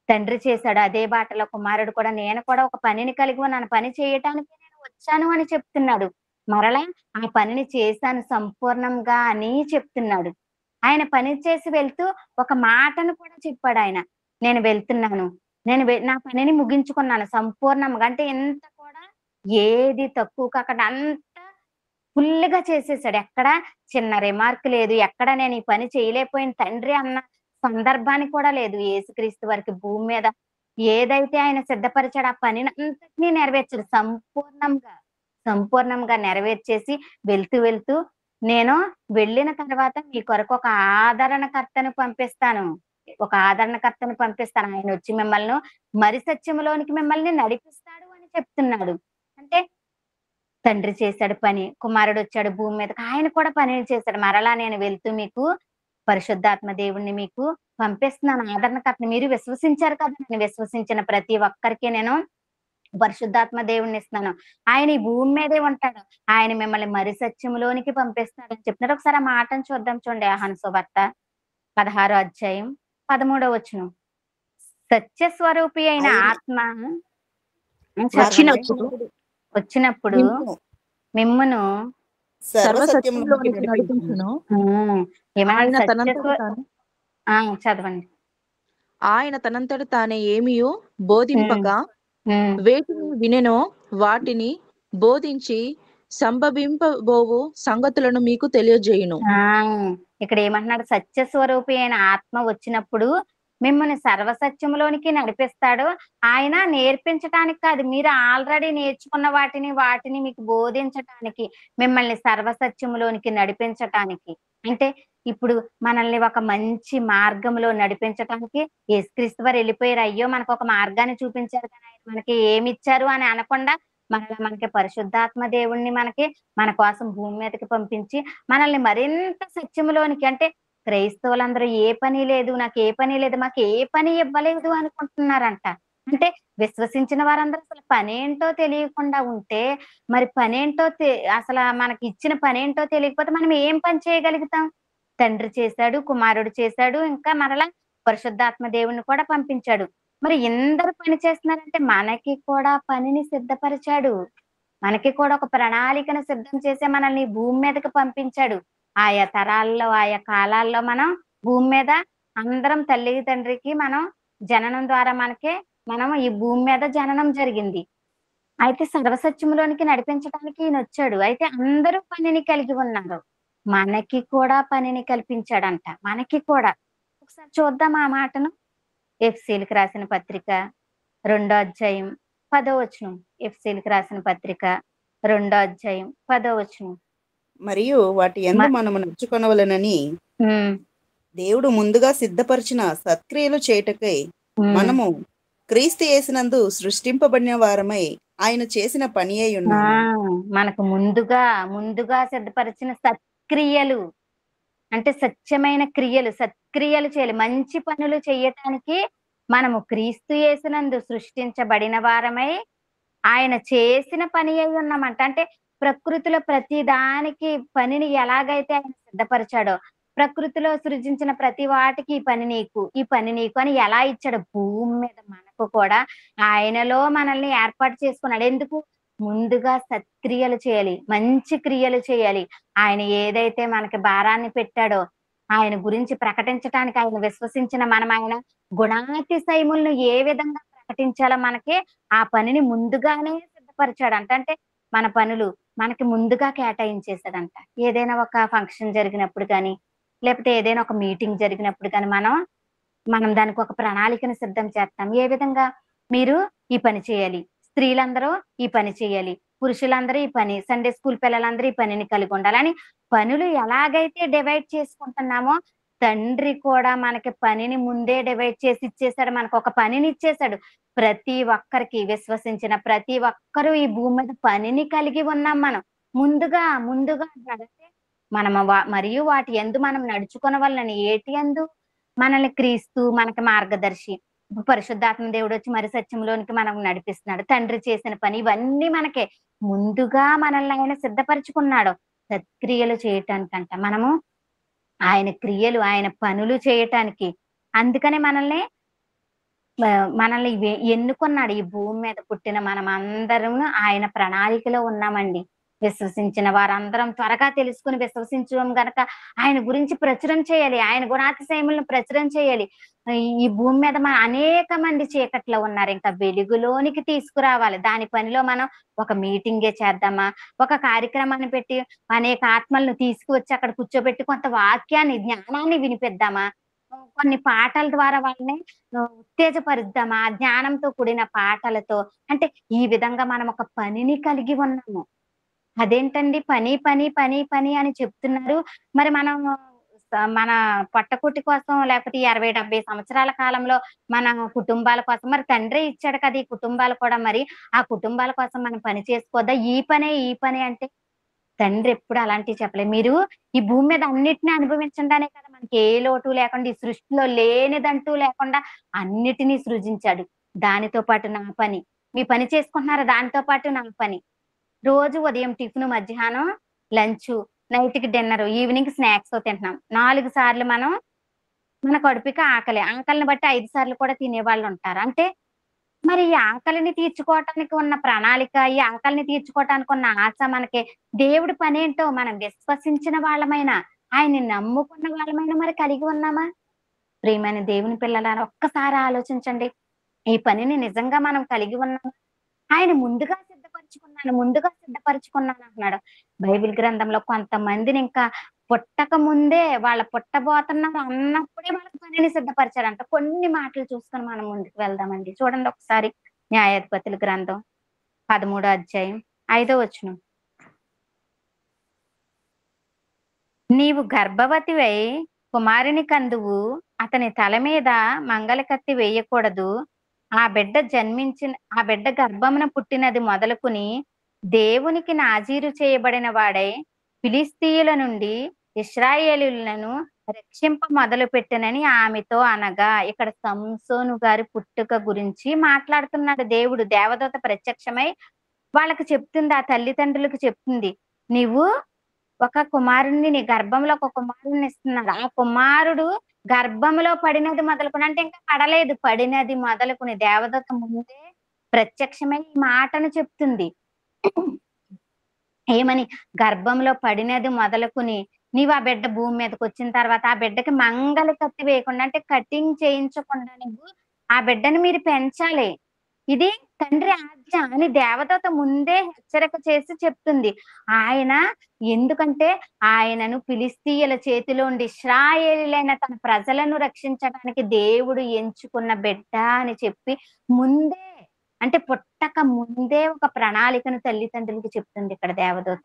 తండ్రి చేశాడు అదే బాటలో కుమారుడు కూడా, నేను కూడా ఒక పనిని కలిగి ఉన్నాను, పని చేయటానికి నేను వచ్చాను అని చెప్తున్నాడు. మరలా ఆ పనిని చేశాను సంపూర్ణంగా అని చెప్తున్నాడు. ఆయన పని చేసి వెళ్తూ ఒక మాటను కూడా చెప్పాడు ఆయన. నేను వెళ్తున్నాను, నా పనిని ముగించుకున్నాను సంపూర్ణంగా. అంటే ఎంత కూడా ఏది తక్కువ కాకుండా అంతా ఫుల్‌గా చేసేసాడు. ఎక్కడ చిన్న రిమార్క్ లేదు. ఎక్కడ నేను ఈ పని చేయలేకపోయిన తండ్రి అన్న సందర్భానికి కూడా లేదు. యేసుక్రీస్తు వారికి భూమి మీద ఏదైతే ఆయన సిద్ధపరిచాడో ఆ పనిని అంతటిని నెరవేర్చాడు. సంపూర్ణంగా నెరవేర్చేసి వెళ్తూ నేను వెళ్ళిన తర్వాత మీ కొరకు ఒక ఆదరణకర్తను పంపిస్తాను. ఆయనొచ్చి మిమ్మల్ని మరి సత్యములోనికి మిమ్మల్ని నడిపిస్తాడు అని చెప్తున్నాడు. అంటే తండ్రి చేశాడు పని. కుమారుడొచ్చాడు భూమి మీదకి. ఆయన కూడా పనిని చేశాడు. మరలా నేను వెళ్తూ మీకు పరిశుద్ధాత్మ దేవుడిని మీకు పంపిస్తున్నాను. ఆదరణకర్తని మీరు విశ్వసించారు కదా! నేను విశ్వసించిన ప్రతి ఒక్కరికి నేను పరిశుద్ధాత్మ దేవుడిని ఇస్తున్నాను. ఆయన ఈ భూమి మీదే ఉంటాడు. ఆయన మిమ్మల్ని మరి సత్యములోనికి పంపిస్తాడని చెప్తున్నాడు. ఒకసారి ఆ మాటను చూద్దాం చూడండి. యోహాను సువార్త 16వ అధ్యాయం 13వ వచనం. సత్య స్వరూపి అయిన ఆయన ఆత్మ వచ్చినప్పుడు వచ్చినప్పుడు నిన్ను మిమ్మును సర్వసత్యములోనికి సర్వసత్యంలోనికి నడిపించును. నడిపించును. ఏమన్నాడు? ఆయన తనంతట తాను చదవండి. ఆయన తనంతట తానే ఏమియో బోధింపక ఉమ్. వేటిని వినెనో వాటిని బోధించి సంభవింపబోవు సంగతులను మీకు తెలియజేయును. ఇక్కడ ఏమంటున్నాడు? సత్య స్వరూపి అయిన ఆత్మ వచ్చినప్పుడు మిమ్మల్ని సర్వసత్యములోనికి నడిపిస్తాడు. ఆయన నేర్పించటానికి కాదు, మీరు ఆల్రెడీ నేర్చుకున్న వాటిని మీకు బోధించటానికి, మిమ్మల్ని సర్వసత్యములోనికి నడిపించటానికి. అంటే ఇప్పుడు మనల్ని ఒక మంచి మార్గంలో నడిపించటానికి యేసుక్రీస్తు వారు వెళ్ళిపోయారు. అయ్యో మనకు ఒక మార్గాన్ని చూపించారు కానీ ఆయన మనకి ఏమి ఇచ్చారు అని అనకుండా మనకి పరిశుద్ధాత్మ దేవుణ్ణి మన కోసం భూమి మీదకి పంపించి మనల్ని మరింత సత్యములోనికి, అంటే క్రైస్తవులందరూ ఏ పని లేదు, నాకు ఏ పని లేదు, మాకు ఏ పని ఇవ్వలేదు అనుకుంటున్నారంట. అంటే విశ్వసించిన వారందరూ అసలు పనేంటో తెలియకుండా ఉంటే, మరి పనేంటో అసలు మనకి ఇచ్చిన పనేంటో తెలియకపోతే మనం ఏం పని చేయగలుగుతాం? తండ్రి చేశాడు, కుమారుడు చేశాడు, ఇంకా మరలా పరిశుద్ధాత్మ దేవుణ్ణి కూడా పంపించాడు. మరి ఎందరు పని చేస్తున్నారంటే మనకి కూడా పనిని సిద్ధపరిచాడు. మనకి కూడా ఒక ప్రణాళికను సిద్ధం చేసే మనల్ని భూమి మీదకి పంపించాడు. ఆయా తరాల్లో, ఆయా కాలాల్లో మనం భూమి మీద అందరం తల్లి తండ్రికి మనం జననం ద్వారా మనం ఈ భూమి మీద జననం జరిగింది. అయితే సర్వసత్యములోనికి నడిపించడానికి ఈయన వచ్చాడు. అయితే అందరూ పనిని కలిగి ఉన్నారు. మనకి కూడా పనిని కల్పించాడంట. మనకి కూడా ఒకసారి చూద్దాం ఆ మాటను. ఎఫ్సీలకు రాసిన పత్రిక 2వ అధ్యాయం 10వ వచనం. ఎఫ్సీలకు రాసిన పత్రిక 2వ అధ్యాయం 10వ వచనం. మరియు వాటి యందు మనము నడుచుకొనవలెనని దేవుడు ముందుగా సిద్ధపరిచిన సత్క్రియలు చేయుటకై మనము క్రీస్తు యేసునందు సృష్టింపబడిన వారమై ఆయన చేసిన పని అయి ఉన్నాము. మనకు ముందుగా సిద్ధపరిచిన సత్క్రియలు, అంటే సత్యమైన క్రియలు, సత్క్రియలు చేయాలి. మంచి పనులు చేయటానికి మనము క్రీస్తు యేసునందు సృష్టించబడిన వారమై ఆయన చేసిన పని అయి ఉన్నామంట. అంటే ప్రకృతిలో ప్రతి దానికి పనిని ఎలాగైతే ఆయన సిద్ధపరిచాడో, ప్రకృతిలో సృజించిన ప్రతి వాటికి ఈ పని నీకు అని ఎలా ఇచ్చాడు, భూమి మీద మనకు కూడా ఆయనలో మనల్ని ఏర్పాటు చేసుకున్నాడు. ఎందుకు? ముందుగా సత్క్రియలు చేయాలి, మంచి క్రియలు చేయాలి. ఆయన ఏదైతే మనకి భారాన్ని పెట్టాడో ఆయన గురించి ప్రకటించటానికి, ఆయన విశ్వసించిన ఆయన గుణాతిశయములను ఏ విధంగా ప్రకటించాలో మనకి ఆ పనిని ముందుగానే సిద్ధపరిచాడంట. అంటే మన పనులు మనకి ముందుగా కేటాయించేసాడంట. ఏదైనా ఒక ఫంక్షన్ జరిగినప్పుడు కానీ, లేకపోతే ఏదైనా ఒక మీటింగ్ జరిగినప్పుడు కానీ మనం దానికి ఒక ప్రణాళికను సిద్ధం చేస్తాం. ఏ విధంగా? మీరు ఈ పని చేయాలి, స్త్రీలందరూ ఈ పని చేయాలి, పురుషులందరూ ఈ పని, సండే స్కూల్ పిల్లలందరూ ఈ పనిని కలిగి ఉండాలని పనులు ఎలాగైతే డివైడ్ చేసుకుంటున్నామో తండ్రి కూడా మనకి పనిని ముందే డివైడ్ చేసి ఇచ్చేసాడు. మనకు ఒక పనిని ఇచ్చేసాడు. ప్రతి ఒక్కరికి, విశ్వసించిన ప్రతి ఒక్కరూ ఈ భూమి మీద పనిని కలిగి ఉన్నాం. మనం ముందుగా నడిస్తే మరియు వాటి యందు మనం నడుచుకొనవలెనని. ఏటి యందు? మనల్ని క్రీస్తు మనకి మార్గదర్శి. పరిశుద్ధాత్మ దేవుడు వచ్చి మరి సత్యంలోనికి మనం నడిపిస్తున్నాడు. తండ్రి చేసిన పని ఇవన్నీ మనకే ముందుగా మనల్ని ఆయన సిద్ధపరచుకున్నాడు సత్క్రియలు చేయటానికంట. మనము ఆయన క్రియలు, ఆయన పనులు చేయటానికి. అందుకనే మనల్ని ఎన్నుకున్నాడు. ఈ భూమి మీద పుట్టిన మనం అందరం ఆయన ప్రణాళికలో ఉన్నామండి. విశ్వసించిన వారందరం త్వరగా తెలుసుకుని విశ్వసించడం గనక ఆయన గురించి ప్రచురం చేయాలి, ఆయన గుణాతిశయములను ప్రచురం చేయాలి. ఈ భూమి మీద అనేక మంది చీకట్లో ఉన్నారు, ఇంకా వెలుగులోనికి తీసుకురావాలి. దాని పనిలో మనం ఒక మీటింగే చేద్దామా, ఒక కార్యక్రమాన్ని పెట్టి అనేక ఆత్మలను తీసుకువచ్చి అక్కడ కూర్చోబెట్టి కొంత వాక్యాన్ని, జ్ఞానాన్ని వినిపిద్దామా, కొన్ని పాటల ద్వారా వాళ్ళని ఉత్తేజపరుద్దామా? జ్ఞానంతో కూడిన పాటలతో. అంటే ఈ విధంగా మనం ఒక పనిని కలిగి ఉన్నాము. అదేంటండి పని, పని, పని, పని అని చెప్తున్నారు. మరి మనం మన పొట్టకూటి కోసం లేకపోతే ఈ 60, 70 సంవత్సరాల కాలంలో మన కుటుంబాల కోసం మరి తండ్రే ఇచ్చాడు కదా! ఈ కుటుంబాలు కూడా మరి. ఆ కుటుంబాల కోసం మనం పని చేసుకోవద్దా? ఈ పనే, ఈ పనే అంటే తండ్రి ఎప్పుడు అలాంటివి చెప్పలే. మీరు ఈ భూమి మీద అన్నిటిని అనుభవించండానే కదా మనకి ఏ లోటు లేకుండా ఈ సృష్టిలో లేనిదంటూ లేకుండా అన్నిటిని సృజించాడు. దానితో పాటు నా పని. మీ పని చేసుకుంటున్నారా? దానితో పాటు నా పని. రోజు ఉదయం టిఫిను, మధ్యాహ్నం లంచు, నైట్‌కి డిన్నరు, ఈవినింగ్ స్నాక్స్ తింటున్నాం. 4 సార్లు మనం మన కడుపుకి ఆకలి. ఆకలిని బట్టి 5 సార్లు కూడా తినేవాళ్ళుంటారు. అంటే మరి ఈ ఆకలిని తీర్చుకోవటానికి ఉన్న ప్రణాళిక, ఈ ఆకలిని తీర్చుకోవటానికి ఉన్న ఆశ మనకి దేవుడి పనేంటో మనం విశ్వసించిన వాళ్ళమైనా, ఆయన్ని నమ్ముకున్న వాళ్ళమైనా మరి కలిగి ఉన్నామా? ప్రియమైన దేవుని పిల్లలారా ఒక్కసారి ఆలోచించండి. ఈ పనిని నిజంగా మనం కలిగి ఉన్నామా? ఆయన ముందుగా సిద్ధపరచుకున్నానంటున్నాడు. బైబిల్ గ్రంథంలో కొంతమందిని ఇంకా పుట్టక ముందే పుట్టబోతున్నారు అన్నప్పుడే వాళ్ళకి పనిని సిద్ధపరిచారంట. కొన్ని మాటలు చూసుకొని మనం ముందుకు వెళ్దామండి. చూడండి ఒకసారి న్యాయాధిపతుల గ్రంథం 13 అధ్యాయం 5 వచనం. నీవు గర్భవతివై కుమారుని కందువు, అతని తల మీద మంగళకత్తి వేయకూడదు. ఆ బిడ్డ గర్భమున పుట్టినది మొదలుకుని దేవునికి నాజీరు చేయబడిన వాడై ఫిలిష్తీయుల నుండి ఇశ్రాయేలీయులను రక్షింప మొదలుపెట్టెనని ఆమెతో అనగా, ఇక్కడ సంసోను గారి పుట్టుక గురించి మాట్లాడుతున్నాడు దేవుడు. దేవదూత ప్రత్యక్షమై వాళ్ళకి చెప్తుంది, ఆ తల్లిదండ్రులకు చెప్తుంది. నీవు నీ గర్భంలో ఒక కుమారుడిని ఇస్తున్నాడు. ఆ కుమారుడు గర్భంలో పడినది మొదలుకొని అంటే ఇంకా పడలేదు. పడినది మొదలుకొని దేవదూత ముందే ప్రత్యక్షమై ఈ మాటను చెప్తుంది. ఏమని? గర్భంలో పడినది మొదలుకొని నీవు ఆ బిడ్డ భూమి మీదకొచ్చిన తర్వాత ఆ బిడ్డకి మంగళ కత్తి వేయకుండా అంటే కటింగ్ చేయించకుండా నువ్వు ఆ బిడ్డని మీరు పెంచాలి. ఇది తండ్రి ఆజ్ఞ అని దేవదూత ముందే హెచ్చరిక చేసి చెప్తుంది. ఆయన ఎందుకంటే ఆయనను ఫిలిష్తీయుల చేతిలో నుండి ఇశ్రాయేలీయులైన తన ప్రజలను రక్షించడానికి దేవుడు ఎంచుకున్న బిడ్డ అని చెప్పి ముందే అంటే పుట్టక ముందే ఒక ప్రణాళికను తల్లిదండ్రులకు చెప్తుంది ఇక్కడ దేవదూత.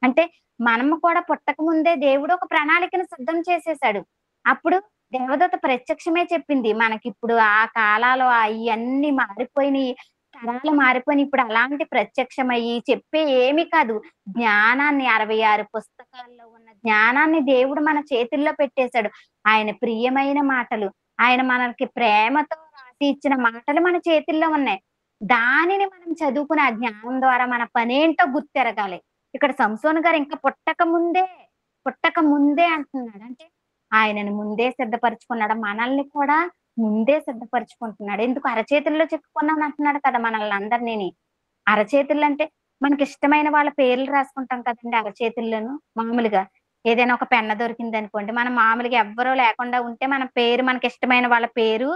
అంటే మనము కూడా పుట్టక ముందే దేవుడు ఒక ప్రణాళికను సిద్ధం చేసేసాడు. అప్పుడు దేవదూత ప్రత్యక్షమే చెప్పింది. మనకిప్పుడు ఆ కాలాలు అయన్నీ మారిపోయినియి. తరాలు మారిపోయినియి. ఇప్పుడు అలాంటి ప్రత్యక్షమయ్యి చెప్పే ఏమి కాదు. జ్ఞానాన్ని 66 పుస్తకాల్లో ఉన్న జ్ఞానాన్ని దేవుడు మన చేతుల్లో పెట్టేశాడు. ఆయన ప్రియమైన మాటలు, ఆయన మనకి ప్రేమతో రాసి ఇచ్చిన మాటలు మన చేతుల్లో ఉన్నాయి. దానిని మనం చదువుకుని ఆ జ్ఞానం ద్వారా మన పనేంటో గుర్తెరగాలి. ఇక్కడ సంసోను గారు ఇంకా పుట్టక ముందే అంటున్నాడు. అంటే ఆయనను ముందే సిద్ధపరచుకున్నాడు. మనల్ని కూడా ముందే సిద్ధపరచుకుంటున్నాడు. ఎందుకు అరచేతుల్లో చెక్కుకున్నాను అంటున్నాడు కదా మనల్ని అందరినీని. అరచేతుల్లో అంటే మనకిష్టమైన వాళ్ళ పేర్లు రాసుకుంటాం కదండీ అరచేతుల్లోను మామూలుగా. ఏదైనా ఒక పెన్న దొరికిందనుకోండి, మనం మామూలుగా ఎవ్వరూ లేకుండా ఉంటే మన పేరు మనకిష్టమైన వాళ్ళ పేరు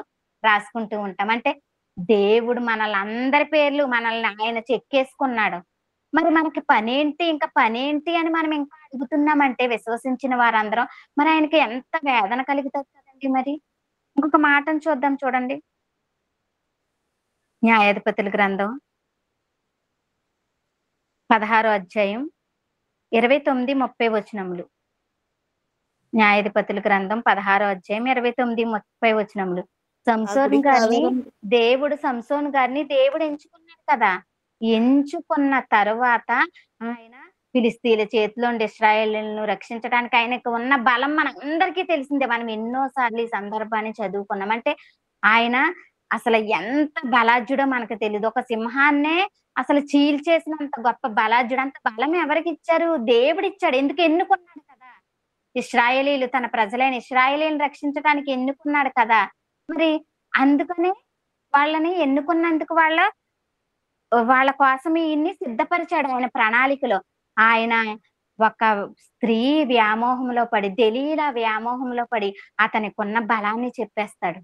రాసుకుంటూ ఉంటాం. అంటే దేవుడు అందరి పేర్లు మనల్ని ఆయన చెక్కేసుకున్నాడు. మరి మనకి పనేంటి అని మనం ఇంకా అడుగుతున్నామంటే విశ్వసించిన వారందరం, మరి ఆయనకి ఎంత వేదన కలుగుతది కదండీ మరి. ఇంకొక మాటను చూద్దాం చూడండి. న్యాయాధిపతుల గ్రంథం 16 అధ్యాయం 29, 30 వచనములు. న్యాయాధిపతుల గ్రంథం 16 అధ్యాయం 29, 30 వచనములు. దేవుడు సంసోను గారిని ఎంచుకున్నాడు కదా. ఎంచుకున్న తరువాత ఆయన ఫిలిష్తీయుల చేతిలో నుండి ఇశ్రాయేలీయులను రక్షించడానికి ఆయనకు ఉన్న బలం మనందరికీ తెలిసిందే. మనం ఎన్నో సార్లు ఈ సందర్భాన్ని చదువుకున్నాం. అంటే ఆయన అసలు ఎంత బలాఢ్యుడో మనకు తెలీదు. ఒక సింహాన్నే అసలు చీల్చేసినంత గొప్ప బలాఢ్యుడు. అంత బలం ఎవరికిచ్చారు? దేవుడిచ్చాడు. ఎందుకు? ఎన్నుకున్నాడు కదా. ఇశ్రాయేలీయులు తన ప్రజలైన ఇశ్రాయేలీయులను రక్షించడానికి ఎన్నుకున్నాడు కదా. మరి అందుకనే వాళ్ళని ఎన్నుకున్నందుకు వాళ్ళ కోసం ఈయన్ని సిద్ధపరిచాడు ఆయన ప్రణాళికలో. ఆయన ఒక స్త్రీ వ్యామోహంలో పడి, దెలీలా వ్యామోహంలో పడి అతనికున్న బలాన్ని చెప్పేస్తాడు.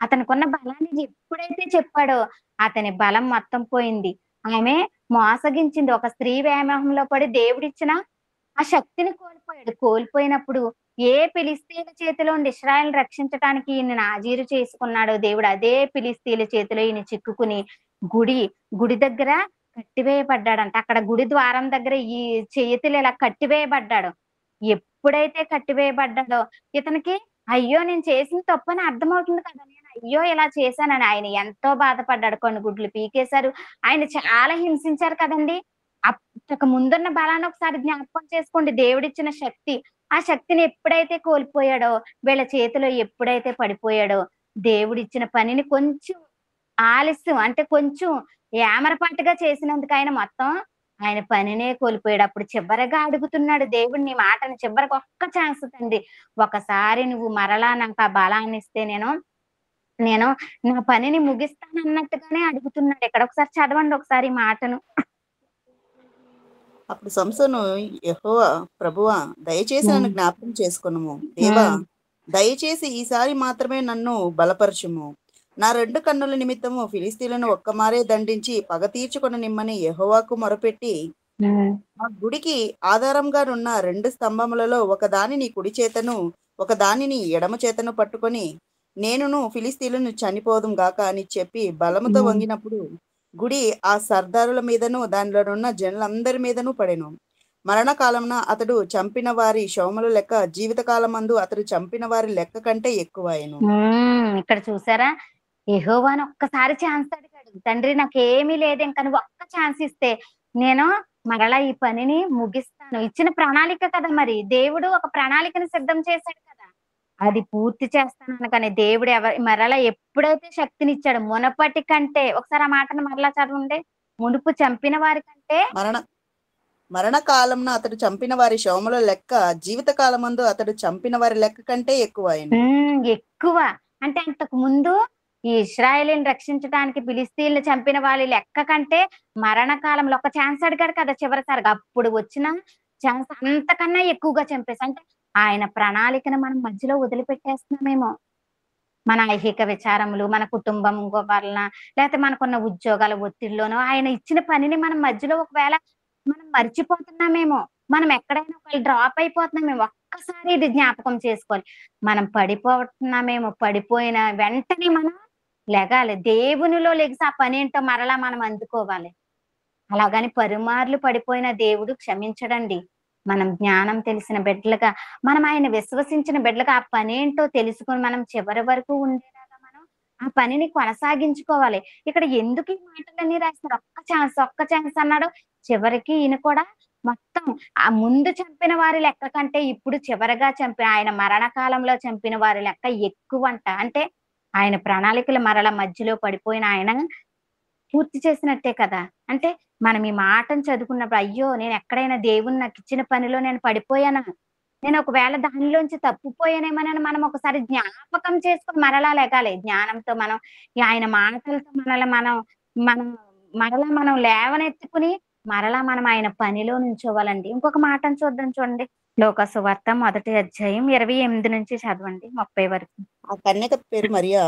అతనికున్న బలాన్ని ఎప్పుడైతే చెప్పాడో అతని బలం మొత్తం పోయింది. ఆమె మోసగించింది. ఒక స్త్రీ వ్యామోహంలో పడి దేవుడిచ్చిన ఆ శక్తిని కోల్పోయాడు. కోల్పోయినప్పుడు ఏ ఫిలిస్తీన్ల చేతిలో నుండి ఇశ్రాయేల్ రక్షించటానికి ఈయన నాజీరు చేసుకున్నాడో దేవుడు, అదే ఫిలిస్తీన్ల చేతిలో ఈయన చిక్కుకుని గుడి గుడి దగ్గర కట్టివేయబడ్డాడంట. అక్కడ గుడి ద్వారం దగ్గర ఈ చేతులు ఇలా కట్టివేయబడ్డాడు. ఎప్పుడైతే కట్టివేయబడ్డాడో ఇతనికి అయ్యో నేను చేసిన తప్పని అర్థమవుతుంది కదా, నేను అయ్యో ఇలా చేశానని ఆయన ఎంతో బాధపడ్డాడు. కొన్ని గుడ్లు పీకేశారు, ఆయన చాలా హింసించారు కదండి. అంతకు ముందున్న బలాన్ని ఒకసారి జ్ఞాపకం చేసుకోండి. దేవుడిచ్చిన శక్తి, ఆ శక్తిని ఎప్పుడైతే కోల్పోయాడో, వీళ్ళ చేతిలో ఎప్పుడైతే పడిపోయాడో, దేవుడిచ్చిన పనిని కొంచెం ఆలస్యం అంటే కొంచెం ఏమరపాటుగా చేసినందుకు ఆయన పనినే కోల్పోయాడు. అప్పుడు చివరగా అడుగుతున్నాడు దేవుడిని ఈ మాటని, చివరికి ఒక్క ఛాన్స్ తండ్రి, ఒకసారి నువ్వు మరలా నాకు ఆ బలాన్ని ఇస్తే నేను నేను నా పనిని ముగిస్తాను అన్నట్టుగానే అడుగుతున్నాడు. ఇక్కడ ఒకసారి చదవండి ఒకసారి ఈ మాటను. అప్పుడు సంసోను, యెహోవా ప్రభువా, దయచేసి నన్ను జ్ఞాపకం చేసుకొనుము. దేవా, దయచేసి ఈసారి మాత్రమే నన్ను బలపరచుము. నా 2 కన్నుల నిమిత్తము ఫిలిస్తీన్లను ఒక్కమారే దండించి పగ తీర్చుకొననిమ్మని యెహోవాకు మొరపెట్టి, ఆ గుడికి ఆధారంగా ఉన్న 2 స్తంభములలో ఒకదాని నీ కుడి చేతను ఒకదాని నీ ఎడమ చేతను పట్టుకొని నేనును ఫిలిస్తీన్లను చనిపోదుం గాక అని చెప్పి బలముతో వంగినప్పుడు గుడి ఆ సర్దారుల మీదను దానిలోనున్న జనులందరి మీదను పడెను. మరణకాలమున అతడు చంపిన వారి శవముల లెక్క జీవితకాలమందు అతడు చంపిన వారి లెక్క కంటే ఎక్కువాయెను. ఇక్కడ చూసారా, యెహోవాను ఒక్కసారి ఛాన్స్ అడిగాడు. తండ్రి నాకేమీ లేదు, ఇంకా నువ్వు ఒక్క ఛాన్స్ ఇస్తే నేను మరలా ఈ పనిని ముగిస్తాను. ఇచ్చిన ప్రణాళిక కదా, మరి దేవుడు ఒక ప్రణాళికను సిద్ధం చేశాడు కదా, అది పూర్తి చేస్తాను కానీ దేవుడు మరలా ఎప్పుడైతే శక్తినిచ్చాడు మునపటి కంటే, ఒకసారి ఆ మాటను మరలా చదవండి. మునుపు చంపిన వారి కంటే మరణకాలంన అతడు చంపిన వారి శవముల లెక్క జీవితకాలమందు అతడు చంపిన వారి లెక్క కంటే ఎక్కువాయెను. ఎక్కువ అంటే అంతకు ముందు ఈ ఇశ్రాయేలీని రక్షించడానికి ఫిలిస్తీన్లు చంపిన వాళ్ళ లెక్క కంటే మరణకాలంలో ఒక ఛాన్స్ అడిగాడు కదా చివరిసారిగా, అప్పుడు వచ్చిన ఛాన్స్ అంతకన్నా ఎక్కువగా చంపేసి, అంటే ఆయన ప్రణాళికను మనం మధ్యలో వదిలిపెట్టేస్తున్నామేమో. మన ఐహిక విచారములు, మన కుటుంబం వలన, లేకపోతే మనకున్న ఉద్యోగాల ఒత్తిడిలోనో ఆయన ఇచ్చిన పనిని మనం మధ్యలో ఒకవేళ మనం మర్చిపోతున్నామేమో, మనం ఎక్కడైనా ఒకవేళ డ్రాప్ అయిపోతున్నామేమో. ఒక్కసారి ఇది జ్ఞాపకం చేసుకోవాలి. మనం పడిపోతున్నామేమో, పడిపోయిన వెంటనే మనం లెగాలి, దేవునిలో లెగిసి ఆ పని ఏంటో మరలా మనం అందుకోవాలి. అలాగని పరుమార్లు పడిపోయిన దేవుడు క్షమించడండి. మనం జ్ఞానం తెలిసిన బిడ్డలుగా, మనం ఆయన విశ్వసించిన బిడ్డలుగా ఆ పని ఏంటో తెలుసుకొని మనం చివరి వరకు ఉండేలాగా మనం ఆ పనిని కొనసాగించుకోవాలి. ఇక్కడ ఎందుకు ఈ మాటలన్నీ రాస్తున్నారు? ఒక్క ఛాన్స్ అన్నాడు. చివరికి ఈయన కూడా మొత్తం ఆ ముందు చంపిన వారి లెక్క కంటే ఇప్పుడు చివరగా ఆయన మరణకాలంలో చంపిన వారి లెక్క ఎక్కువంట. అంటే ఆయన ప్రణాళికలు మరల మధ్యలో పడిపోయిన ఆయన పూర్తి చేసినట్టే కదా. అంటే మనం ఈ మాటను చదువుకున్నప్పుడు అయ్యో నేను ఎక్కడైనా దేవుని నాకు ఇచ్చిన పనిలో నేను పడిపోయానా, నేను ఒకవేళ దానిలోంచి తప్పిపోయానేమోనని మనం ఒకసారి జ్ఞాపకం చేసుకొని మరలా లెగాలి. జ్ఞానంతో మనం ఆయన మాటలతో మనం మనం లేవనెత్తుకుని మరలా మనం ఆయన పనిలో నుంచోవాలండి. ఇంకొక మాటను చూడండి. లోకాసు వార్త 1వ అధ్యాయం 28 నుంచి చదవండి 30 వరకు. ఆ కన్యక పేరు మరియా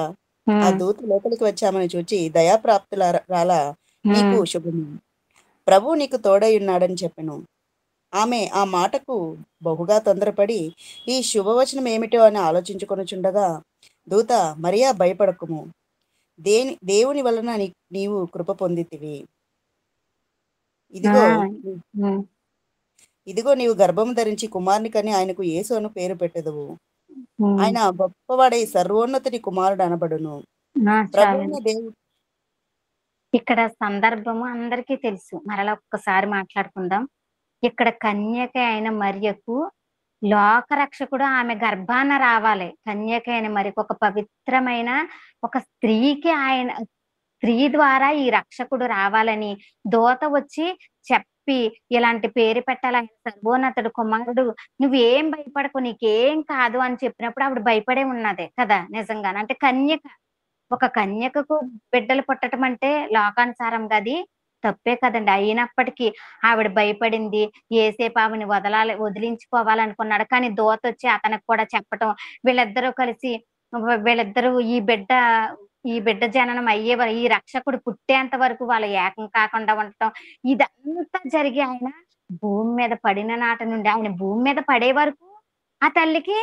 ఆ దూత లోపలికి వచ్చామని చూచి దయాప్రాప్తులారా నీకు శుభము, ప్రభు నీకు తోడై ఉన్నాడని చెప్పెను. ఆమె ఆ మాటకు బహుగా తొందరపడి ఈ శుభవచనం ఏమిటో అని ఆలోచించుకొనుచుండగా దూత, మరియా భయపడకుము, దేవుని వలన నీవు కృప పొందితివి. ఇదిగో నీవు గర్భము ధరించి కుమారుని కని ఆయనకు యేసు అను పేరు పెట్టెదవు. ఆయన గొప్పవాడై సర్వోన్నతుని కుమారుడు అనబడును. ఇక్కడ సందర్భము అందరికీ తెలుసు, మరలా ఒక్కసారి మాట్లాడుకుందాం. ఇక్కడ కన్యక అయిన మరియకు లోకరక్షకుడు ఆమె గర్భాన రావాలి. కన్యక అయిన మరియకు ఒక పవిత్రమైన ఒక స్త్రీకి స్త్రీ ద్వారా ఈ రక్షకుడు రావాలని దూత వచ్చి చెప్పి ఇలాంటి పేరు పెట్టాలని, సర్వోన్నతుడు కుమారుడు, నువ్వేం భయపడకు, నీకేం కాదు అని చెప్పినప్పుడు ఆవిడ భయపడే ఉన్నదే కదా నిజంగానే. అంటే ఒక కన్యకకు బిడ్డలు పుట్టడం అంటే లోకానుసారంగా అది తప్పే కదండి. అయినప్పటికీ ఆవిడ భయపడింది. ఏసేపు ఆవిని వదిలించుకోవాలనుకున్నాడు. కానీ దూత వచ్చి అతనికి కూడా చెప్పటం, వీళ్ళిద్దరూ ఈ బిడ్డ జననం అయ్యేవారు, ఈ రక్షకుడు పుట్టేంత వరకు వాళ్ళు ఏకం కాకుండా ఉండటం, ఇదంతా జరిగి ఆయన భూమి మీద పడిన నాటి నుండి ఆయన భూమి మీద పడే వరకు ఆ తల్లికి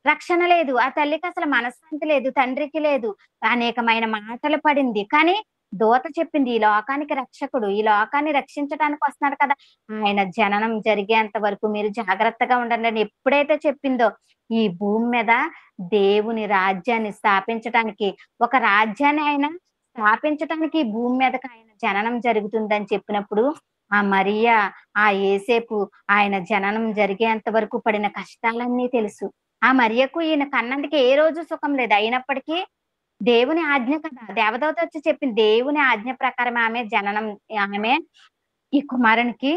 రక్షణ లేదు. ఆ తల్లికి అసలు మనశ్శాంతి లేదు. తండ్రికి లేదు. అనేకమైన మాటలు పడింది. కానీ దూత చెప్పింది, ఈ లోకానికి రక్షకుడు, ఈ లోకాన్ని రక్షించటానికి వస్తున్నాడు కదా! ఆయన జననం జరిగేంత వరకు మీరు జాగ్రత్తగా ఉండండి అని ఎప్పుడైతే చెప్పిందో, ఈ భూమి మీద దేవుని రాజ్యాన్ని స్థాపించటానికి, ఒక రాజ్యాన్ని ఆయన స్థాపించటానికి ఈ భూమి మీదకి ఆయన జననం జరుగుతుందని చెప్పినప్పుడు, ఆ మరియ, ఆ యేసేపు ఆయన జననం జరిగేంత వరకు పడిన కష్టాలన్నీ తెలుసు. ఆ మరియకు ఈయన కన్నందుకు ఏ రోజు సుఖం లేదు. అయినప్పటికీ దేవుని ఆజ్ఞ కదా! దేవదూత వచ్చి చెప్పింది. దేవుని ఆజ్ఞ ప్రకారం ఆమె ఈ కుమారునికి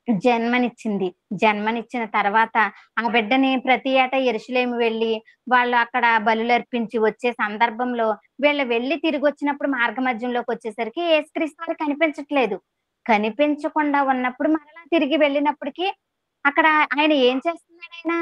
జన్మనిచ్చింది. జన్మనిచ్చిన తర్వాత ఆ బిడ్డని ప్రతి ఏటా యెరూషలేము వెళ్ళి, వాళ్ళు అక్కడ బలులర్పించి వచ్చే సందర్భంలో వీళ్ళు వెళ్లి తిరిగొచ్చినప్పుడు మార్గ మధ్యంలోకొచ్చేసరికి యేసుక్రీస్తు వారు కనిపించట్లేదు. కనిపించకుండా ఉన్నప్పుడు మరలా తిరిగి వెళ్ళినప్పటికి అక్కడ ఆయన ఏం చేస్తున్నాడాయన?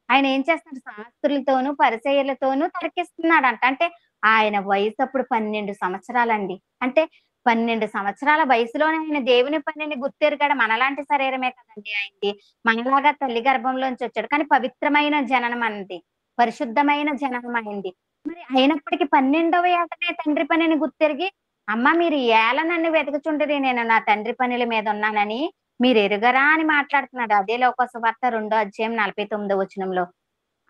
ఆయన ఏం చేస్తున్నాడు? శాస్త్రులతోనూ, పరిసయ్యులతోనూ తర్కిస్తున్నాడంట. అంటే ఆయన వయసప్పుడు 12 సంవత్సరాలండి. అంటే 12 సంవత్సరాల వయసులోనే ఆయన దేవుని పనిని గుర్తెరిగాడు. మనలాంటి శరీరమే కదండీ ఆయనది. మనలాగా తల్లి గర్భంలోంచి వచ్చాడు. కానీ పవిత్రమైన జననం అయింది. పరిశుద్ధమైన జననం అయింది. మరి అయినప్పటికీ 12వ ఏటనే తండ్రి పనిని గుర్తెరిగి, అమ్మ మీరు ఏల నన్ను వెతుకుచుండిరి, నేను నా తండ్రి పనుల మీద ఉన్నానని మీరెరుగరా అని మాట్లాడుతున్నాడు. అదే లోక సువార్త 2 అధ్యాయం 49 వచనంలో.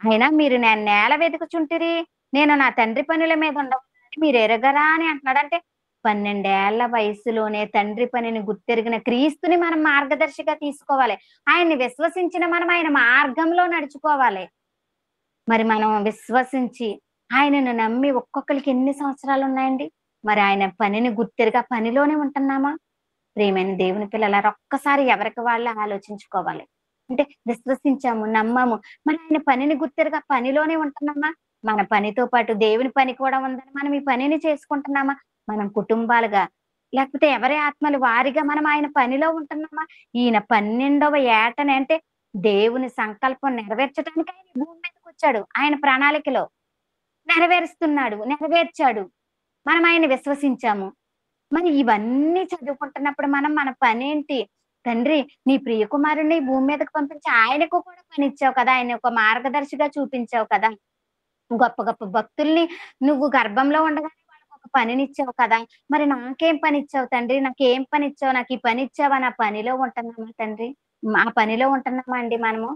అయినా మీరు నన్నేల వెతుకుచుంటిరి, నేను నా తండ్రి పనుల మీద ఉండవలనని మీరెరుగరా అని అంటున్నాడు. అంటే 12 ఏళ్ల వయస్సులోనే తండ్రి పనిని గుర్తెరిగిన క్రీస్తుని మనం మార్గదర్శిగా తీసుకోవాలి. ఆయన్ని విశ్వసించిన మనం ఆయన మార్గంలో నడుచుకోవాలి. మరి మనం విశ్వసించి ఆయనను నమ్మి ఒక్కొక్కళ్ళకి ఎన్ని సంవత్సరాలున్నాయండి? మరి ఆయన పనిని గుర్తెరిగి ఆ పనిలోనే ఉంటున్నామా? ప్రియమైన దేవుని పిల్లలారా, ఒక్కసారి ఎవరికి వాళ్ళు ఆలోచించుకోవాలి. అంటే విశ్వసించాము, నమ్మాము. మరి ఆయన పనిని గుర్తెరిగి ఆ పనిలోనే ఉంటున్నామా? మన పనితో పాటు దేవుని పని కూడా ఉందని మనం ఈ పనిని చేసుకుంటున్నామా? మనం కుటుంబాలుగా, లేకపోతే ఎవరి ఆత్మలు వారిగా మనం ఆయన పనిలో ఉంటున్నామా? ఈయన 12వ ఏటనే అంటే దేవుని సంకల్పం నెరవేర్చడానికి ఆయన ఈ భూమి మీదకొచ్చాడు. ఆయన ప్రణాళికలో నెరవేరుస్తున్నాడు, నెరవేర్చాడు. మనం ఆయన్ని విశ్వసించాము. మరి ఇవన్నీ చదువుకుంటున్నప్పుడు మనం మన పనేంటి? తండ్రి నీ ప్రియ కుమారుడిని ఈ భూమి మీదకి పంపించి ఆయనకు కూడా పనిచ్చావు కదా! ఆయన ఒక మార్గదర్శిగా చూపించావు కదా! గొప్ప గొప్ప భక్తుల్ని నువ్వు గర్భంలో ఉండగానే వాళ్ళకొక పనినిచ్చావు కదా! మరి నాకేం పనిచ్చావు తండ్రి? నాకేం పనిచ్చావు? నాకు ఈ పనిచ్చావని ఆ పనిలో ఉంటున్నామా తండ్రి? ఆ పనిలో ఉంటున్నామా అండి మనము?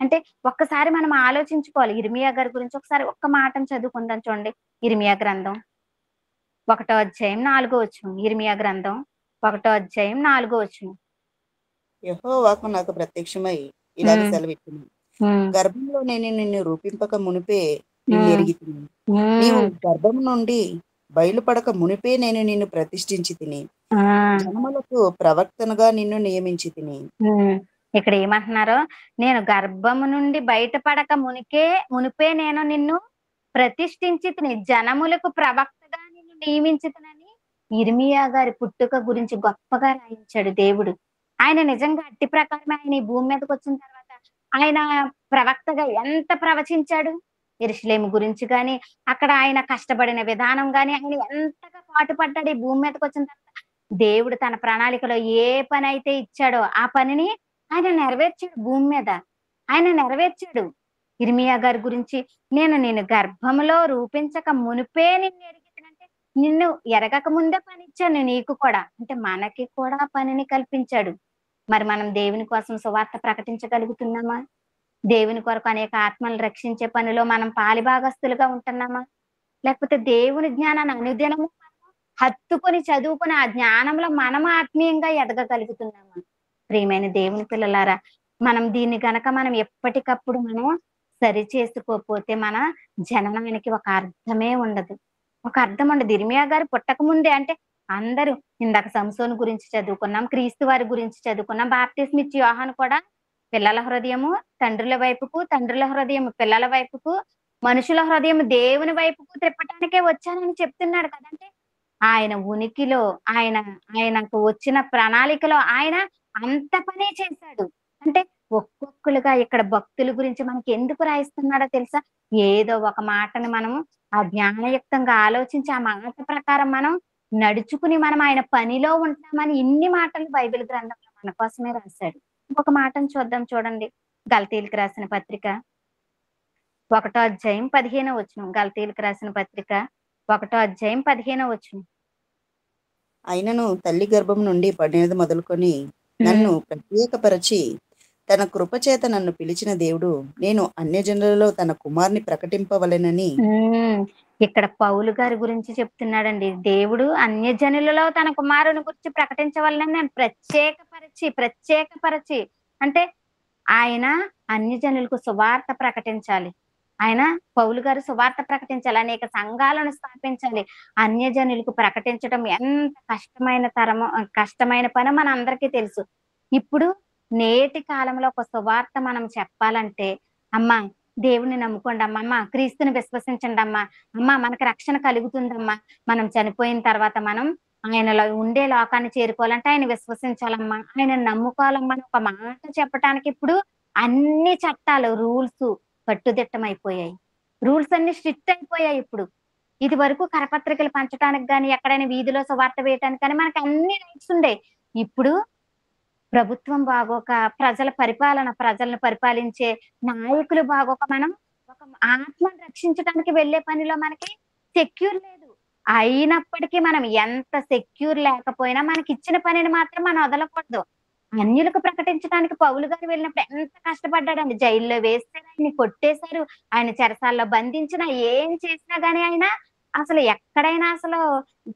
అంటే ఒక్కసారి మనం ఆలోచించుకోవాలి. ఇర్మియా గారి గురించి ఒకసారి ఒక్క మాటను చదువుకుందాం చూడండి. ఇర్మియా గ్రంథం 1 అధ్యాయం 4 వచనం. ఇర్మియా గ్రంథం 1 అధ్యాయం 4 వచనం. యెహోవాకు నాకు ప్రత్యక్షమై ఇలాగ హ్మ్. సెలవిచ్చును. హ్మ్. గర్భంలో నేను నిన్ను రూపింపక మునిపే హ్మ్. నిన్నెరిగితిని. నీవు హ్మ్. గర్భం నుండి బయలుపడక మునిపే నేను నిన్ను ప్రతిష్ఠించి తిని. ఆ! జనములకు ప్రవక్తనుగా నిన్ను నియమించి తిని. హ్మ్. ఇక్కడ ఏమంటున్నారు? నేను గర్భము నుండి బయటపడక మునుపే నేను నిన్ను ప్రతిష్ఠించితిని. జనములకు ప్రవక్తగా నిన్ను నియమించితినని యిర్మీయా గారి పుట్టుక గురించి గొప్పగా రాయించాడు దేవుడు. ఆయన నిజంగా అట్టి ప్రకారమే ఆయన ఈ భూమి మీదకొచ్చిన తర్వాత ఆయన ప్రవక్తగా ఎంత ప్రవచించాడు? యెరూషలేము గురించి గాని, అక్కడ ఆయన కష్టపడిన విధానం గాని, ఆయన ఎంతగా పాటుపడ్డాడు ఈ భూమి మీదకొచ్చిన తర్వాత. దేవుడు తన ప్రణాళికలో ఏ పనైతే ఇచ్చాడో ఆ పనిని ఆయన నెరవేర్చాడు భూమి మీద. ఆయన నెరవేర్చాడు. యిర్మీయా గారి గురించి నిన్ను గర్భములో రూపించక మునుపే నిన్నెరిగితినంటే నిన్ను ఎరగక ముందే పనిచ్చాను నీకు కూడా. అంటే మనకి కూడా పనిని కల్పించాడు. మరి మనం దేవుని కోసం సువార్త ప్రకటించగలుగుతున్నామా? దేవుని కొరకు అనేక ఆత్మలను రక్షించే పనిలో మనం పాలిభాగస్తులుగా ఉంటున్నామా? లేకపోతే దేవుని జ్ఞానాన్ని అనుదినము మనము హత్తుకొని చదువుకొని ఆ జ్ఞానంలో మనము ఆత్మీయంగా ఎదగగలుగుతున్నామా? ప్రియమైన దేవుని పిల్లలారా, మనం ఎప్పటికప్పుడు మనం సరి చేసుకోకపోతే మన జననానికి ఒక అర్థమే ఉండదు. ఒక అర్థం ఉండదు. ఇర్మియా గారు పుట్టక ముందే అంటే అందరూ ఇందాక సంసోను గురించి చదువుకున్నాం. క్రీస్తు వారి గురించి చదువుకున్నాం. బాప్తిస్మిచ్చి యోహాను కూడా పిల్లల హృదయము తండ్రుల వైపుకు, తండ్రుల హృదయం పిల్లల వైపుకు, మనుషుల హృదయం దేవుని వైపుకు త్రిప్పటానికే వచ్చానని చెప్తున్నాడు కదంటే ఆయన ఉనికిలో ఆయన ఆయనకు వచ్చిన ప్రణాళికలో ఆయన అంత పనే చేశాడు. అంటే ఒక్కొక్కలుగా ఇక్కడ భక్తుల గురించి మనకి ఎందుకు రాయిస్తున్నాడో తెలుసా? ఏదో ఒక మాటని మనము ఆ జ్ఞానయుక్తంగా ఆలోచించి ఆ మాట ప్రకారం మనం నడుచుకుని మనం ఆయన పనిలో ఉంటామని ఇన్ని మాటలు బైబిల్ గ్రంథంలో మన కోసమే రాశాడు. ఇంకొక మాటను చూద్దాం చూడండి. గలతీయులకు రాసిన పత్రిక 1వ అధ్యాయం 15వ వచనం. గలతీయులకు రాసిన పత్రిక 1వ అధ్యాయం 15వ వచనం. అయినను తల్లి గర్భం నుండి పడినది మొదలుకొని నన్ను ప్రత్యేకపరచి తన కృపచేత నన్ను పిలిచిన దేవుడు నేను అన్యజనులలో తన కుమార్ని ప్రకటింపవలెనని. ఇక్కడ పౌలు గారి గురించి చెప్తున్నాడండి. దేవుడు అన్యజనులలో తన కుమారుని గురించి ప్రకటించవలనని నేను ప్రత్యేకపరచి అంటే ఆయన అన్యజనులకు సువార్త ప్రకటించాలి. ఆయన పౌలు గారు సువార్త ప్రకటించాలి, అనేక సంఘాలను స్థాపించాలి. అన్యజనులకు ప్రకటించడం ఎంత కష్టమైన పని మన అందరికీ తెలుసు. ఇప్పుడు నేటి కాలంలో ఒక సువార్త మనం చెప్పాలంటే, అమ్మా దేవుని నమ్ముకోండి అమ్మా, క్రీస్తుని విశ్వసించండి అమ్మా, మనకు రక్షణ కలుగుతుందమ్మా, మనం చనిపోయిన తర్వాత మనం ఆయనలో ఉండే లోకాన్ని చేరుకోవాలంటే ఆయన విశ్వసించాలమ్మా, ఆయన నమ్ముకోవాలమ్మా అని ఒక మాట చెప్పడానికి ఇప్పుడు అన్ని చట్టాలు, రూల్స్ కట్టుదిట్టమైపోయాయి. రూల్స్ అన్ని స్ట్రిక్ట్ అయిపోయాయి. ఇప్పుడు ఇది వరకు కరపత్రికలు పంచడానికి కానీ, ఎక్కడైనా వీధిలో సువార్త వేయటానికి కానీ మనకి అన్ని రైట్స్ ఉండే. ఇప్పుడు ప్రభుత్వం బాగోక, ప్రజలను పరిపాలించే నాయకులు బాగోక, మనం ఒక ఆత్మను రక్షించడానికి వెళ్లే పనిలో మనకి సెక్యూర్ లేదు. అయినప్పటికీ మనం ఎంత సెక్యూర్ లేకపోయినా మనకి ఇచ్చిన పనిని మాత్రం మనం వదలకూడదు. అన్యులకు ప్రకటించడానికి పౌలు గారు వెళ్ళినప్పుడు ఎంత కష్టపడ్డాడండి. జైల్లో వేస్తారు, ఆయన్ని కొట్టేశారు, ఆయన చెరసాల్లో బంధించిన, ఏం చేసినా గానీ ఆయన అసలు ఎక్కడైనా అసలు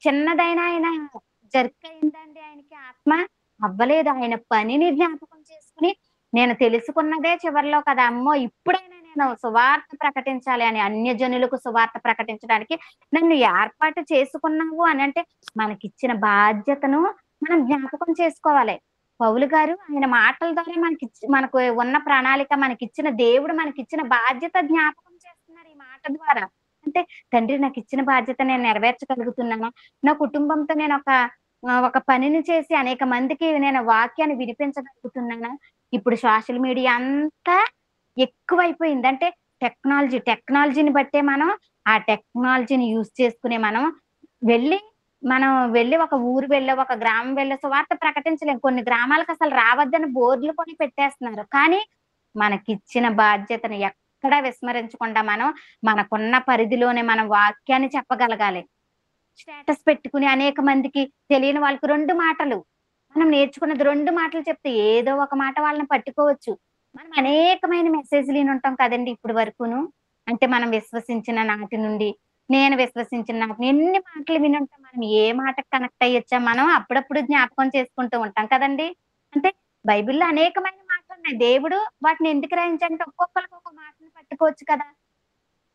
చిన్నదైనా ఆయన జరికైందండి. ఆయనకి ఆత్మ అవ్వలేదు. ఆయన పనిని జ్ఞాపకం చేసుకుని నేను తెలుసుకున్నదే చివరిలో కదా, అమ్మో ఇప్పుడైనా నేను సువార్త ప్రకటించాలి అని, అన్యజనులకు సువార్త ప్రకటించడానికి నన్ను ఏర్పాటు చేసుకున్నావు అని అంటే మనకిచ్చిన బాధ్యతను మనం జ్ఞాపకం చేసుకోవాలి. పౌలు గారు ఆయన మాటల ద్వారా మనకు ఉన్న ప్రణాళిక, మనకిచ్చిన దేవుడు మనకిచ్చిన బాధ్యత జ్ఞాపకం చేస్తున్నారు ఈ మాట ద్వారా. అంటే తండ్రి నాకు ఇచ్చిన బాధ్యత నేను నెరవేర్చగలుగుతున్నానా, నా కుటుంబంతో నేను ఒక పనిని చేసి అనేక మందికి నేను వాక్యాన్ని వినిపించగలుగుతున్నానా. ఇప్పుడు సోషల్ మీడియా అంతా ఎక్కువైపోయింది. అంటే టెక్నాలజీని బట్టే మనం ఆ టెక్నాలజీని యూజ్ చేసుకునే మనం వెళ్ళి ఒక ఊరు వెళ్ళి, ఒక గ్రామం వెళ్ళి సువార్త ప్రకటించలేం. కొన్ని గ్రామాలకు అసలు రావద్దని బోర్డులు కొని పెట్టేస్తున్నారు. కానీ మనకిచ్చిన బాధ్యతను ఎక్కడా విస్మరించకుండా మనకున్న పరిధిలోనే మనం వాక్యాన్ని చెప్పగలగాలి. స్టేటస్ పెట్టుకుని అనేక మందికి తెలియని వాళ్ళకి 2 మాటలు, మనం నేర్చుకున్నది 2 మాటలు చెప్తే ఏదో ఒక మాట వాళ్ళని పట్టుకోవచ్చు. మనం అనేకమైన మెసేజ్లు వినుంటాం కదండి ఇప్పుడు వరకును. అంటే మనం విశ్వసించిన నాటి నుండి, నేను విశ్వసించిన నాటి ఎన్ని మాటలు వినుంటాం. మనం ఏ మాటకు కనెక్ట్ అయ్యొచ్చా మనం అప్పుడప్పుడు జ్ఞాపకం చేసుకుంటూ ఉంటాం కదండి. అంటే బైబిల్లో అనేకమైన మాటలు ఉన్నాయి. దేవుడు వాటిని ఎందుకు రాయించంటే ఒక్కొక్కరికి ఒక మాటను పట్టుకోవచ్చు కదా.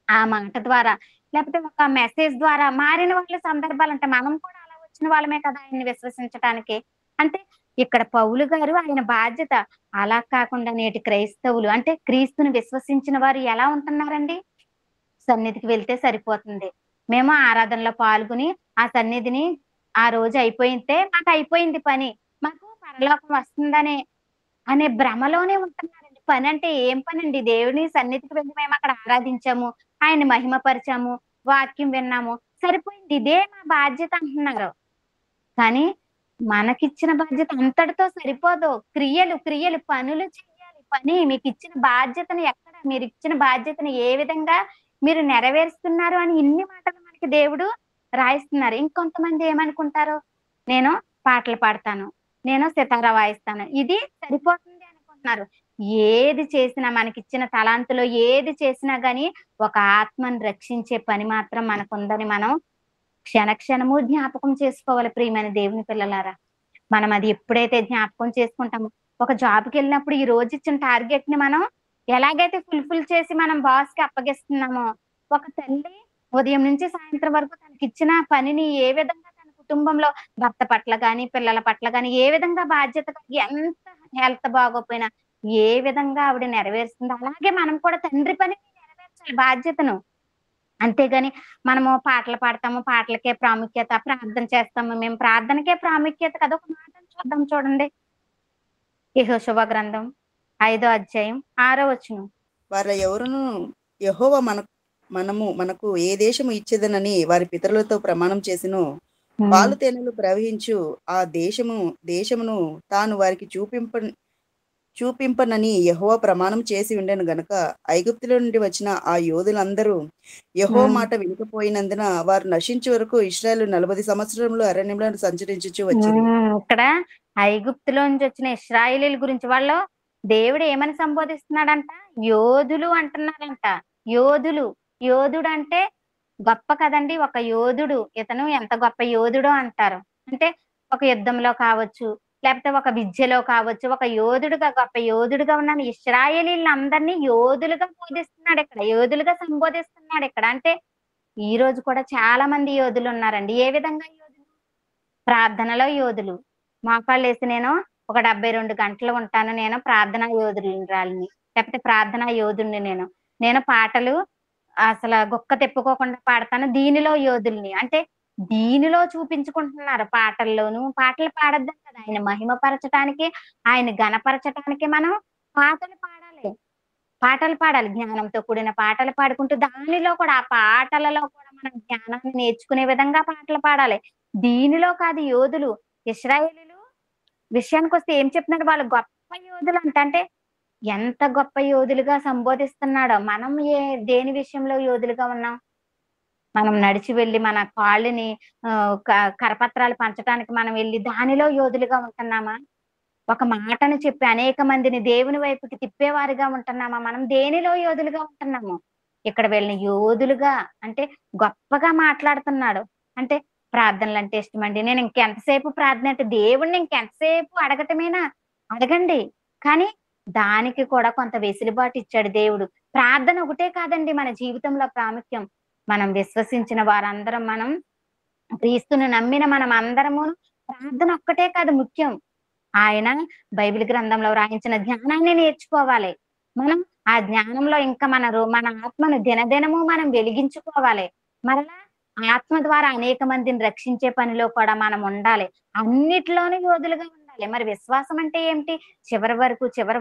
ఆ మాట ద్వారా లేకపోతే ఒక మెసేజ్ ద్వారా మారిన వాళ్ళ సందర్భాలు అంటే మనం కూడా అలా వచ్చిన వాళ్ళమే కదా ఆయన్ని విశ్వసించటానికి. అంటే ఇక్కడ పౌలు గారు ఆయన బాధ్యత. అలా కాకుండా నేటి క్రైస్తవులు అంటే క్రీస్తుని విశ్వసించిన వారు ఎలా ఉంటున్నారండి? సన్నిధికి వెళ్తే సరిపోతుంది, మేము ఆరాధనలో పాల్గొని ఆ సన్నిధిని ఆ రోజు అయిపోయితే మాకు అయిపోయింది పని, మాకు పరలోకం వస్తుందనే అనే భ్రమలోనే ఉంటున్నారండి. పని అంటే ఏం పని అండి? దేవుని సన్నిధికి వెళ్ళి మేము అక్కడ ఆరాధించాము, ఆయన్ని మహిమపరిచాము, వాక్యం విన్నాము, సరిపోయింది, ఇదే మా బాధ్యత అంటున్నారు. కానీ మనకిచ్చిన బాధ్యత అంతటితో సరిపోదు. క్రియలు పనులు చెయ్యాలి. పని మీకు ఇచ్చిన బాధ్యతను మీరు ఇచ్చిన బాధ్యతను ఏ విధంగా మీరు నెరవేరుస్తున్నారు అని ఇన్ని మాటలు మనకి దేవుడు రాయిస్తున్నారు. ఇంకొంతమంది ఏమనుకుంటారు, నేను పాటలు పాడతాను, నేను సితారా వాయిస్తాను, ఇది సరిపోతుంది అనుకుంటున్నారు. ఏది చేసినా మనకిచ్చిన తలాంతులో ఏది చేసినా గాని ఒక ఆత్మను రక్షించే పని మాత్రం మనకుందని మనం క్షణము జ్ఞాపకం చేసుకోవాలి. ప్రియమైన దేవుని పిల్లలారా, మనం అది ఎప్పుడైతే జ్ఞాపకం చేసుకుంటామో, ఒక జాబ్కి వెళ్ళినప్పుడు ఈ రోజు ఇచ్చిన టార్గెట్ ని మనం ఎలాగైతే ఫుల్ఫిల్ చేసి మనం బాస్ కి అప్పగిస్తున్నామో, ఒక తల్లి ఉదయం నుంచి సాయంత్రం వరకు తనకిచ్చిన పనిని ఏ విధంగా తన కుటుంబంలో భర్త పట్ల గాని, పిల్లల పట్ల గాని ఏ విధంగా బాధ్యత ఎంత హెల్త్ బాగోపోయినా ఏ విధంగా ఆవిడ నెరవేరుస్తుందో, అలాగే మనం కూడా తండ్రి పనిని నెరవేర్చాలి బాధ్యతను. అంతేగాని మనము పాటలు పాడతాము, పాటలకే ప్రాముఖ్యత, ప్రార్థన చేస్తాము, మేము ప్రార్థనకే ప్రాముఖ్యత కదా. ఒక మాటను చూద్దాం చూడండి, యెహోషువ గ్రంథం 5వ అధ్యాయం 6వ వచనం. వారు ఎవరును యెహోవా మనకు ఏ దేశము ఇచ్చేదనని వారి పితరులతో ప్రమాణం చేసినో, పాలు తేనెలు ప్రవహించు ఆ దేశమును తాను వారికి చూపింపనని యెహోవా ప్రమాణం చేసి ఉండెను గనుక ఐగుప్తులో నుండి వచ్చిన ఆ యోధులందరూ యెహోవా మాట వినకపోయినందున వారు నశించే వరకు ఇశ్రాయేలు 40 సంవత్సరములు అరణ్యంలో సంచరించుచు వచ్చిరి. ఇక్కడ ఐగుప్తులోంచి వచ్చిన ఇశ్రాయేలీల గురించి వాళ్ళు దేవుడు ఏమని సంబోధిస్తున్నాడంట? యోధులు అంటున్నారంట. యోధులు. యోధుడు అంటే గొప్ప కదండి. ఒక యోధుడు, ఇతను ఎంత గొప్ప యోధుడో అంటారు. అంటే ఒక యుద్ధంలో కావచ్చు, లేకపోతే ఒక విద్యలో కావచ్చు, ఒక యోధుడుగా, గొప్ప యోధుడుగా ఉన్న ఇశ్రాయేలీలందరినీ యోధులుగా బోధిస్తున్నాడు ఇక్కడ. యోధులుగా సంబోధిస్తున్నాడు ఇక్కడ. అంటే ఈ రోజు కూడా చాలా మంది యోధులు ఉన్నారండి. ఏ విధంగా యోధులు? ప్రార్థనలో యోధులు. మోకాళ్ళేసి నేను ఒక 72 గంటలు ఉంటాను. నేను ప్రార్థనా యోధురాలిని. లేకపోతే ప్రార్థనా యోధుడిని నేను. నేను పాటలు అసల గుక్క తిప్పుకోకుండా పాడతాను. దీనిలో యోధుల్ని. అంటే దీనిలో చూపించుకుంటున్నారు పాటల్లోను. పాటలు పాడొద్దని కదా! ఆయన మహిమపరచటానికి, ఆయన ఘనపరచటానికి మనం పాటలు పాడాలి. పాటలు పాడాలి. జ్ఞానంతో కూడిన పాటలు పాడుకుంటూ దానిలో కూడా ఆ పాటలలో కూడా మనం జ్ఞానాన్ని నేర్చుకునే విధంగా పాటలు పాడాలి. దీనిలో కాదు యోధులు. ఇశ్రాయేలీయులు విషయానికొస్తే ఏం చెప్తున్నాడు? వాళ్ళు గొప్ప యోధులంట. అంటే ఎంత గొప్ప యోధులుగా సంబోధిస్తున్నాడో. మనం దేని విషయంలో యోధులుగా ఉన్నాం? మనం నడిచి వెళ్లి మన కాళ్ళని కరపత్రాలు పంచటానికి మనం వెళ్లి దానిలో యోధులుగా ఉంటున్నామా? ఒక మాటను చెప్పి అనేక మందిని దేవుని వైపుకి తిప్పేవారిగా ఉంటున్నామా? మనం దేనిలో యోధులుగా ఉంటున్నాము? ఇక్కడ వీళ్ళని యోధులుగా అంటే గొప్పగా మాట్లాడుతున్నాడు. అంటే ప్రార్థనలు అంటే ఇష్టమండి. నేను ఇంకెంతసేపు ప్రార్థన అంటే దేవుణ్ణి ఇంకెంతసేపు అడగటమేనా? అడగండి. కానీ దానికి కూడా కొంత వెసులుబాటు ఇచ్చాడు దేవుడు. ప్రార్థన ఒకటే కాదండి మన జీవితంలో ప్రాముఖ్యం. మనం విశ్వసించిన వారందరం, మనం క్రీస్తును నమ్మిన మనం అందరము ప్రార్థన ఒక్కటే కాదు ముఖ్యం. ఆయన బైబిల్ గ్రంథంలో రాయించిన జ్ఞానాన్ని నేర్చుకోవాలి. మనం ఆ జ్ఞానంలో ఇంకా మన ఆత్మను దినదినము మనం వెలిగించుకోవాలి. మరలా ఆత్మ ద్వారా అనేక మందిని రక్షించే పనిలో కూడా మనం ఉండాలి. అన్నిట్లోనూ యోధులుగా ఉండాలి. మరి విశ్వాసం అంటే ఏమిటి? చివరి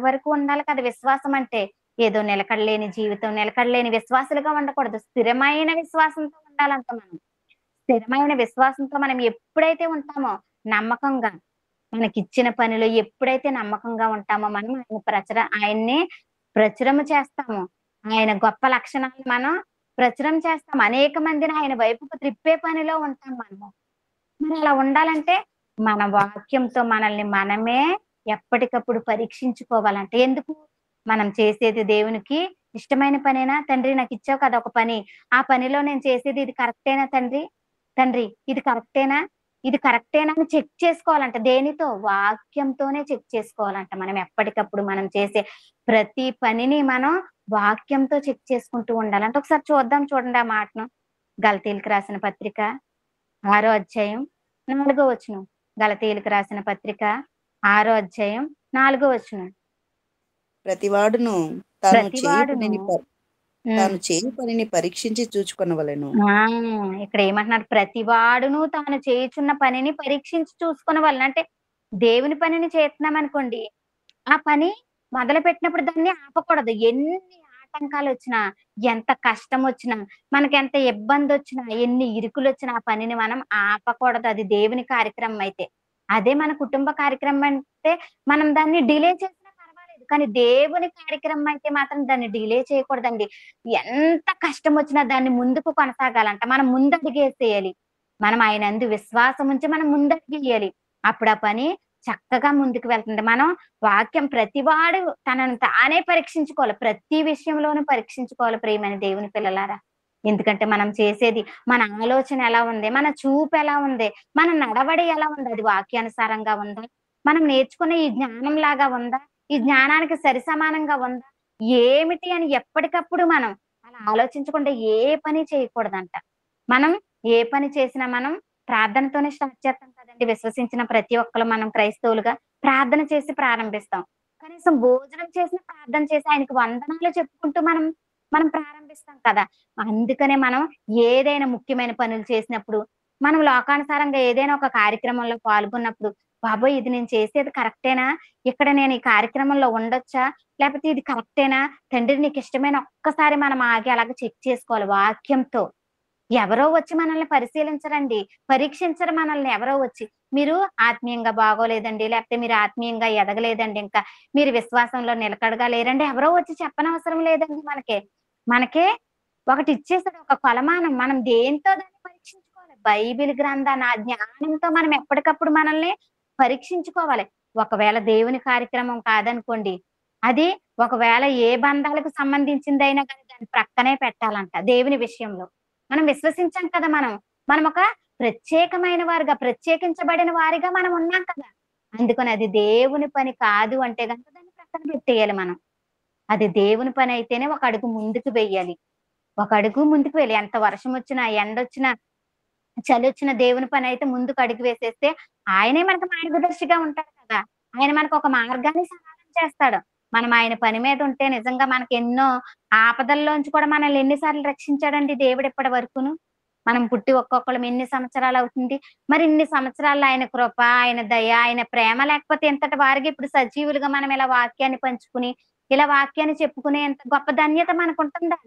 వరకు ఉండాలి కదా విశ్వాసం అంటే. ఏదో నిలకడలేని జీవితం, నిలకడలేని విశ్వాసులుగా ఉండకూడదు. స్థిరమైన విశ్వాసంతో ఉండాలంట మనం. స్థిరమైన విశ్వాసంతో మనం ఎప్పుడైతే ఉంటామో నమ్మకంగా, మనకిచ్చిన పనిలో ఎప్పుడైతే నమ్మకంగా ఉంటామో మనం ఆయన్ని ప్రచురము చేస్తాము. ఆయన గొప్ప లక్షణాలను మనం ప్రచురం చేస్తాం. అనేక మందిని ఆయన వైపుకు త్రిప్పే పనిలో ఉంటాం మనము. మరి అలా ఉండాలంటే మన వాక్యంతో మనల్ని మనమే ఎప్పటికప్పుడు పరీక్షించుకోవాలంటే. ఎందుకు? మనం చేసేది దేవునికి ఇష్టమైన పనేనా? తండ్రి నాకిచ్చావు కదా ఒక పని. ఆ పనిలో నేను చేసేది ఇది కరెక్టేనా తండ్రి? తండ్రి ఇది కరెక్టేనా? ఇది కరెక్టేనా అని చెక్ చేసుకోవాలంట. దేనితో? వాక్యంతోనే చెక్ చేసుకోవాలంట. మనం ఎప్పటికప్పుడు మనం చేసే ప్రతి పనిని మనం వాక్యంతో చెక్ చేసుకుంటూ ఉండాలంటే. ఒకసారి చూడండి ఆ మాటను. గలతీయులకు రాసిన పత్రిక 6వ అధ్యాయం 4వ వచనం. గలతీయులకు రాసిన పత్రిక 6వ అధ్యాయం 4వ వచనం. ప్రతివాడును తాను చేయు పనిని పరీక్షించి చూచుకొనవలెను. ఇక్కడ ఏమంటున్నారు? ప్రతివాడును తాను చేయుచున్న పనిని పరీక్షించి చూసుకొనవలెను. అంటే దేవుని పనిని చేస్తున్నాం అనుకోండి, ఆ పని మొదలు పెట్టినప్పుడు దాన్ని ఆపకూడదు. ఎన్ని ఆటంకాలు వచ్చినా, ఎంత కష్టం వచ్చినా, మనకెంత ఇబ్బంది వచ్చినా, ఎన్ని ఇరుకులు వచ్చినా ఆ పనిని మనం ఆపకూడదు. అది దేవుని కార్యక్రమం అయితే. అదే మన కుటుంబ కార్యక్రమం అంటే మనం దాన్ని డిలే చేసినా పర్వాలేదు. కానీ దేవుని కార్యక్రమం అయితే మాత్రం దాన్ని డిలే చేయకూడదండి. ఎంత కష్టం వచ్చినా దాన్ని ముందుకు కొనసాగాలంట. మనం ముందడుగేసేయాలి. మనం ఆయనందు విశ్వాసం ఉంచి మనం ముందడుగేయాలి. అప్పుడు ఆ పని చక్కగా ముందుకు వెళ్తుంది. మనం వాక్యం ప్రతివాడు తనను తానే పరీక్షించుకోవాలి. ప్రతి విషయంలోనూ పరీక్షించుకోవాలి ప్రియమైన దేవుని పిల్లలారా. ఎందుకంటే మనం చేసేది, మన ఆలోచన ఎలా ఉంది? మన చూపు ఎలా ఉంది? మన నడవడి ఎలా ఉంది? అది వాక్యానుసారంగా ఉందా? మనం నేర్చుకునే ఈ జ్ఞానం లాగా ఉందా? ఈ జ్ఞానానికి సరిసమానంగా ఉందా? ఏమిటి అని ఎప్పటికప్పుడు మనం అలా ఆలోచించకుండా ఏ పని చేయకూడదంట. మనం ఏ పని చేసినా మనం ప్రార్థనతోనే స్టార్ట్ చేస్తాం కదండి. విశ్వసించిన ప్రతి ఒక్కరు మనం క్రైస్తవులుగా ప్రార్థన చేసి ప్రారంభిస్తాం. కనీసం భోజనం చేసిన ప్రార్థన చేసి ఆయనకు వందనాలు చెప్పుకుంటూ మనం ప్రారంభిస్తాం కదా. అందుకనే మనం ఏదైనా ముఖ్యమైన పనులు చేసినప్పుడు, మనం లోకానుసారంగా ఏదైనా ఒక కార్యక్రమంలో పాల్గొన్నప్పుడు, బాబోయ్ ఇది నేను చేసేది కరెక్టేనా? ఇక్కడ నేను ఈ కార్యక్రమంలో ఉండొచ్చా? లేకపోతే ఇది కరెక్టేనా? తండ్రి నీకు ఇష్టమైన ఒక్కసారి మనం ఆగి అలాగ చెక్ చేసుకోవాలి వాక్యంతో. ఎవరో వచ్చి మనల్ని పరిశీలించరండి, పరీక్షించరు మనల్ని ఎవరో వచ్చి. మీరు ఆత్మీయంగా బాగోలేదండి, లేకపోతే మీరు ఆత్మీయంగా ఎదగలేదండి, ఇంకా మీరు విశ్వాసంలో నిలకడగా లేరండి, ఎవరో వచ్చి చెప్పనవసరం లేదండి మనకే. మనకే ఒకటి ఇచ్చేసాడు, ఒక కొలమానం. మనం దేంతో దాన్ని పరీక్షించుకోవాలి. బైబిల్ గ్రంథాన్ని, ఆ జ్ఞానంతో మనం ఎప్పటికప్పుడు మనల్ని పరీక్షించుకోవాలి. ఒకవేళ దేవుని కార్యక్రమం కాదనుకోండి, అది ఒకవేళ ఏ బంధాలకు సంబంధించిందైనా కానీ దాన్ని ప్రక్కనే పెట్టాలంట దేవుని విషయంలో. మనం విశ్వసించాం కదా మనం. మనం ఒక ప్రత్యేకమైన వారుగా, ప్రత్యేకించబడిన వారిగా మనం ఉన్నాం కదా! అందుకని అది దేవుని పని కాదు అంటే గనుక దాన్ని ప్రక్కన పెట్టేయాలి మనం. అది దేవుని పని అయితేనే ఒక అడుగు ముందుకు వెయ్యాలి. ఒక అడుగు ముందుకు వెళ్ళి ఎంత వర్షమొచ్చినా, ఎండొచ్చినా, చలొచ్చిన దేవుని పనైతే ముందుకు అడుగు వేసేస్తే ఆయనే మనకు మార్గదర్శిగా ఉంటాడు కదా! ఆయన మనకొక మార్గాన్ని సరళం చేస్తాడు. మనం ఆయన పని మీద ఉంటే నిజంగా మనకెన్నో ఆపదల్లోంచి కూడా మనల్ని ఎన్ని సార్లు రక్షించాడండి దేవుడు ఇప్పటి వరకును. మనం పుట్టి ఒక్కొక్కళ్ళం ఎన్ని సంవత్సరాలవుతుంది. మరి ఇన్ని సంవత్సరాల్లో ఆయన కృప, ఆయన దయ, ఆయన ప్రేమ లేకపోతే ఇంతటి వారికి ఇప్పుడు సజీవులుగా మనం ఇలా వాక్యాన్ని పంచుకుని, ఇలా వాక్యాన్ని చెప్పుకునేంత గొప్ప ధన్యత మనకుంటుందా?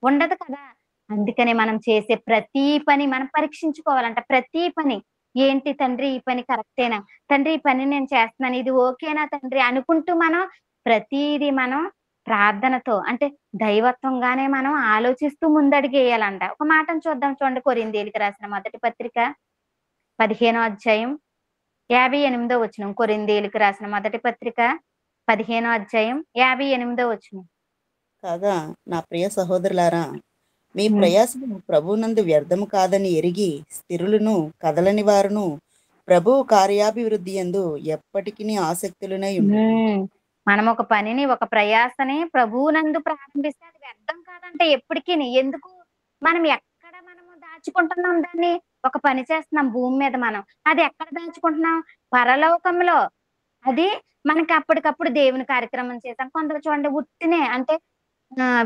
ఉండదు కదా! అందుకనే మనం చేసే ప్రతి పని మనం పరీక్షించుకోవాలంట. ప్రతి పని. ఏంటి తండ్రి ఈ పని కరెక్టేనా? తండ్రి ఈ పని నేను చేస్తున్నాను. ఇది ఓకేనా తండ్రి? అనుకుంటూ మనం ప్రతీది మనం ప్రార్థనతో అంటే దైవత్వంగానే మనం ఆలోచిస్తూ ముందడుగేయాలంట. ఒక మాటను చూద్దాం చూడండి, కొరింథీయులకు రాసిన మొదటి పత్రిక 15 అధ్యాయం 58 వచనం. కొరింథీయులకు రాసిన మొదటి పత్రిక 15 అధ్యాయం 58 వచనం. కాగా నా ప్రియ సహోదరులారా, మీ హ్మ్. ప్రయాసము ప్రభువునందు వ్యర్థము కాదని ఎరిగి స్థిరులను కదలని వారును ప్రభువు కార్యాభివృద్ధి యందు ఎప్పటికీ ఆసక్తులనై ఉండు. మనం ఒక పనిని, ఒక ప్రయాసని ప్రభువునందు ప్రారంభిస్తే అది వ్యర్థం కాదంట ఎప్పటికీని. ఎందుకు? మనము దాచుకుంటున్నాం దాన్ని? ఒక పని చేస్తున్నాం భూమి మీద మనం. అది ఎక్కడ దాచుకుంటున్నాం? పరలోకంలో. అది మనకి అప్పటికప్పుడు దేవుని కార్యక్రమం చేసాం. కొందరు చూడండి ఉట్టినే అంటే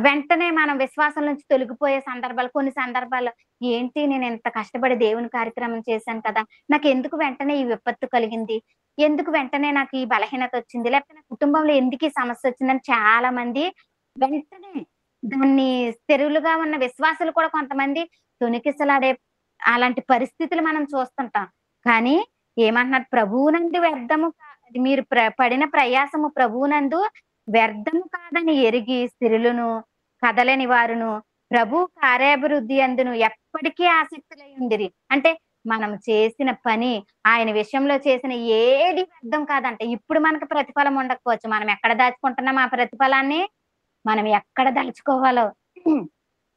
వెంటనే మనం విశ్వాసం నుంచి తొలగిపోయే సందర్భాలు, కొన్ని సందర్భాల్లో ఏంటి నేనింత కష్టపడి దేవుని కార్యక్రమం చేశాను కదా! నాకెందుకు వెంటనే ఈ విపత్తు కలిగింది? ఎందుకు వెంటనే నాకు ఈ బలహీనతొచ్చింది? లేకపోతే నా కుటుంబంలో ఎందుకు ఈ సమస్యొచ్చిందని చాలా మంది వెంటనే దాన్ని స్థిరులుగా ఉన్న విశ్వాసులు కూడా కొంతమంది తొణికిసలాడే అలాంటి పరిస్థితులు మనం చూస్తుంటాం. కానీ ఏమంటున్నారు? ప్రభువునందు వ్యర్థము మీరు పడిన ప్రయాసము ప్రభువునందు వ్యర్థము కాదని ఎరిగి స్థిరులను కదలని వారును ప్రభు కార్యాభివృద్ధి యందును ఎప్పటికీ ఆసక్తులై ఉండిరి. అంటే మనం చేసిన పని ఆయన విషయంలో చేసిన ఏది వ్యర్థం కాదంట. ఇప్పుడు మనకు ప్రతిఫలం ఉండకపోవచ్చు. మనం ఎక్కడ దాచుకుంటున్నాం ఆ ప్రతిఫలాన్ని? మనం ఎక్కడ దాచుకోవాలో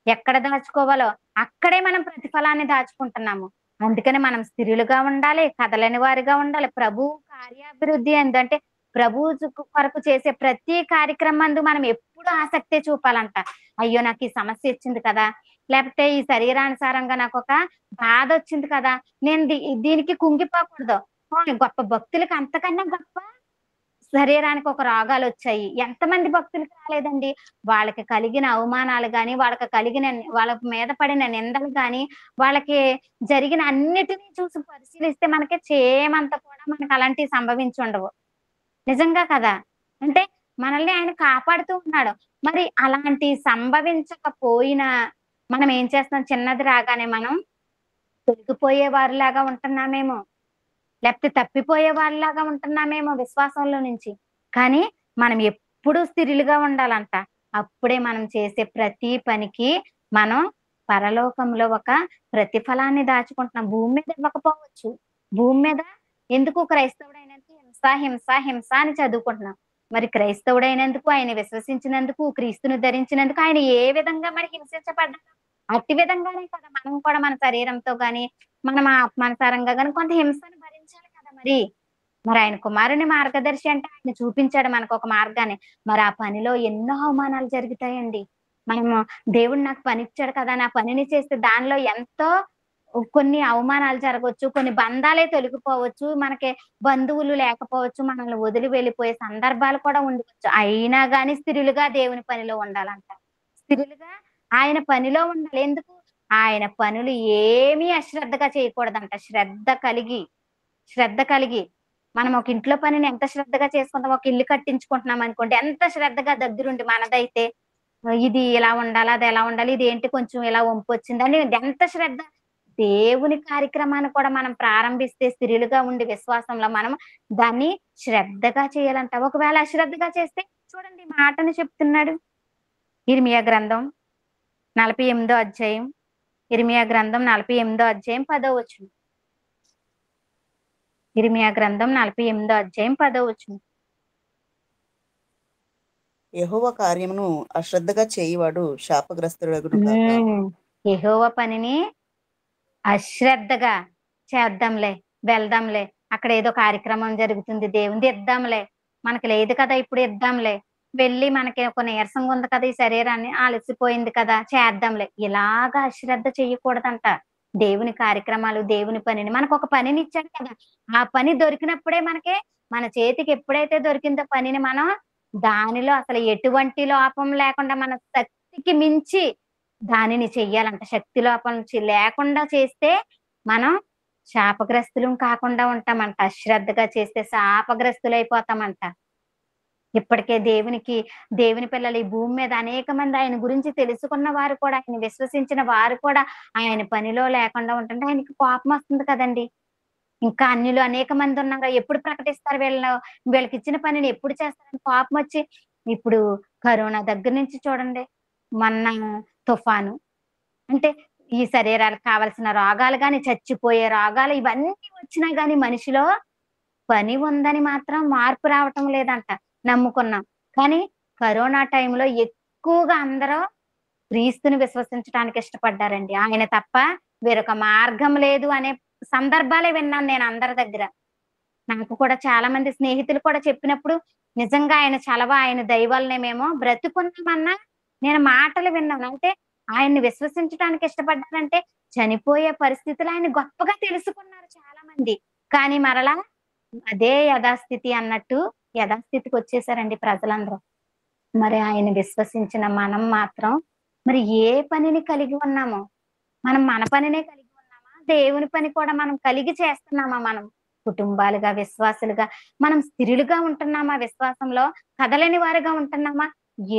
ఎక్కడ దాచుకోవాలో అక్కడే మనం ప్రతిఫలాన్ని దాచుకుంటున్నాము. అందుకని మనం స్థిరులుగా ఉండాలి, కదలని వారిగా ఉండాలి. ప్రభు కార్యాభివృద్ధి అంటే ప్రభువు కొరకు చేసే ప్రతి కార్యక్రమందు మనం ఎప్పుడు ఆసక్తి చూపాలంట. అయ్యో! నాకు ఈ సమస్య వచ్చింది కదా! లేకపోతే ఈ శరీరానుసారంగా నాకొక బాధొచ్చింది కదా! నేను దీనికి కుంగిపోకూడదు. గొప్ప భక్తులకి అంతకన్నా గొప్ప శరీరానికి ఒక రోగాలొచ్చాయి. ఎంతమంది భక్తులకి రాలేదండి? వాళ్ళకి కలిగిన అవమానాలు గాని, వాళ్ళకి కలిగిన వాళ్ళ మీద పడిన నిందలు గాని, వాళ్ళకి జరిగిన అన్నిటిని చూసి పరిశీలిస్తే మనకి చేమంత కూడా మనకు అలాంటివి సంభవించుండవు. నిజంగా కదా! అంటే మనల్ని ఆయన కాపాడుతూ ఉన్నాడు. మరి అలాంటి సంభవించకపోయినా మనం ఏం చేస్తున్నాం? చిన్నది రాగానే మనం తొలగిపోయే వారిలాగా ఉంటున్నామేమో! లేకపోతే తప్పిపోయే వాళ్ళలాగా ఉంటున్నామేమో విశ్వాసంలో నుంచి. కానీ మనం ఎప్పుడూ స్థిరులుగా ఉండాలంట. అప్పుడే మనం చేసే ప్రతి పనికి మనం పరలోకంలో ఒక ప్రతిఫలాన్ని దాచుకుంటున్నాం. భూమి మీద ఇవ్వకపోవచ్చు. భూమి మీద ఎందుకు క్రైస్తవుడైనందుకు హింస, హింస, హింస అని చదువుకుంటున్నాం. మరి క్రైస్తవుడైనందుకు, ఆయన విశ్వసించినందుకు, క్రీస్తును ధరించినందుకు ఆయన ఏ విధంగా మరి హింసించబడ్డాడో అట్టి విధంగానే కదా మనం కూడా మన శరీరంతో గాని, మనం ఆత్మానుసారంగా గాని కొంత హింసను భరించాలి కదా మరి. మరి ఆయన కుమారుని మార్గదర్శి అంటే ఆయన చూపించాడు మనకొక మార్గాన్ని. మరి ఆ పనిలో ఎన్నో అవమానాలు జరుగుతాయండి. మనము దేవుడు నాకు పనిచ్చాడు కదా! నా పనిని చేస్తే దానిలో ఎంతో కొన్ని అవమానాలు జరగొచ్చు. కొన్ని బంధాలే తొలగిపోవచ్చు. మనకి బంధువులు లేకపోవచ్చు. మనల్ని వదిలి వెళ్ళిపోయే సందర్భాలు కూడా ఉండవచ్చు. అయినా గాని స్థిరులుగా దేవుని పనిలో ఉండాలంట. స్థిరులుగా ఆయన పనిలో ఉండాలి. ఎందుకు? ఆయన పనులు ఏమీ అశ్రద్ధగా చేయకూడదంట. శ్రద్ధ కలిగి మనం ఒక ఇంట్లో పనిని ఎంత శ్రద్ధగా చేసుకుంటాం, ఒక ఇల్లు కట్టించుకుంటున్నాం అనుకోండి, ఎంత శ్రద్ధగా దగ్గరుండి మనదైతే ఇది ఇలా ఉండాలి, అది ఎలా ఉండాలి, ఇదేంటి కొంచెం ఇలా వంపొచ్చిందని ఎంత శ్రద్ధ. దేవుని కార్యక్రమాన్ని కూడా మనం ప్రారంభిస్తే స్త్రీలుగా ఉండి విశ్వాసంలో మనం దాన్ని శ్రద్ధగా చేయాలంట. ఒకవేళ అశ్రద్ధగా చేస్తే చూడండి ఈ మాటను చెప్తున్నాడు. ఇర్మియా గ్రంథం 48 అధ్యాయం. ఇర్మియా గ్రంథం 48 అధ్యాయం 10వ వచనం. ఇర్మియా గ్రంథం 48 అధ్యాయం 10వ వచనం. యెహోవా కార్యమును అశ్రద్ధగా చేయువాడు శాపగ్రస్తుడగును గాక. యెహోవా పనిని అశ్రద్ధగా చేద్దాంలే, వెళ్దాంలే, అక్కడ ఏదో కార్యక్రమం జరుగుతుంది, దేవునిది ఇద్దాంలే, మనకి లేదు కదా ఇప్పుడు ఇద్దాంలే, వెళ్ళి మనకి ఒక నీరసంగా ఉంది కదా, ఈ శరీరాన్ని అలసిపోయింది కదా చేద్దాంలే, ఇలాగా అశ్రద్ధ చెయ్యకూడదంట. దేవుని కార్యక్రమాలు, దేవుని పనిని మనకు ఒక పనిని ఇచ్చాడు కదా, ఆ పని దొరికినప్పుడే మన చేతికి ఎప్పుడైతే దొరికిందో పనిని మనం దానిలో అసలు ఎటువంటి లోపం లేకుండా మన శక్తికి మించి దానిని చెయ్యాలంట. శక్తి లోపం లేకుండా చేస్తే మనం శాపగ్రస్తులం కాకుండా ఉంటామంట. అశ్రద్ధగా చేస్తే శాపగ్రస్తులైపోతామంట. ఇప్పటికే దేవుని పిల్లలు ఈ భూమి మీద అనేక మంది ఆయన గురించి తెలుసుకున్న వారు కూడా, ఆయన విశ్వసించిన వారు కూడా ఆయన పనిలో లేకుండా ఉంటుంటే ఆయనకి కోపం వస్తుంది కదండి. ఇంకా అన్యులు అనేక మంది ఉన్నారు, ఎప్పుడు ప్రకటిస్తారు వీళ్ళకి ఇచ్చిన పనిని ఎప్పుడు చేస్తారని కోపం వచ్చి, ఇప్పుడు కరోనా దగ్గర నుంచి చూడండి, మొన్న తుఫాను, అంటే ఈ శరీరాలకు కావలసిన రోగాలు గాని, చచ్చిపోయే రోగాలు ఇవన్నీ వచ్చినా గాని మనిషిలో పని ఉందని మాత్రం మార్పు రావటం లేదంట. నమ్ముకున్నాం. కానీ కరోనా టైంలో ఎక్కువగా అందరూ క్రీస్తుని విశ్వసించడానికి ఇష్టపడ్డారండి. ఆయన తప్ప వేరొక మార్గం లేదు అనే సందర్భాలే విన్నాను నేను అందరి దగ్గర. నాకు కూడా చాలా మంది స్నేహితులు కూడా చెప్పినప్పుడు నిజంగా ఆయన చలవ, ఆయన దయ వల్లనే మేము బ్రతుకున్నామన్నా నేను మాటలు విన్నాను. అంటే ఆయన్ని విశ్వసించడానికి ఇష్టపడ్డారంటే చనిపోయే పరిస్థితులు ఆయన గొప్పగా తెలుసుకున్నారు చాలా మంది. కానీ మరలా అదే యథాస్థితి అన్నట్టు యథాస్థితికి వచ్చేసారండి ప్రజలందరూ. మరి ఆయన విశ్వసించిన మనం మాత్రం మరి ఏ పనిని కలిగి ఉన్నామో, మనం మన పనినే కలిగి ఉన్నామా, దేవుని పని కూడా మనం కలిగి చేస్తున్నామా? మనం కుటుంబాలుగా, విశ్వాసులుగా మనం స్థిరులుగా ఉంటున్నామా? విశ్వాసంలో కదలని వారుగా ఉంటున్నామా?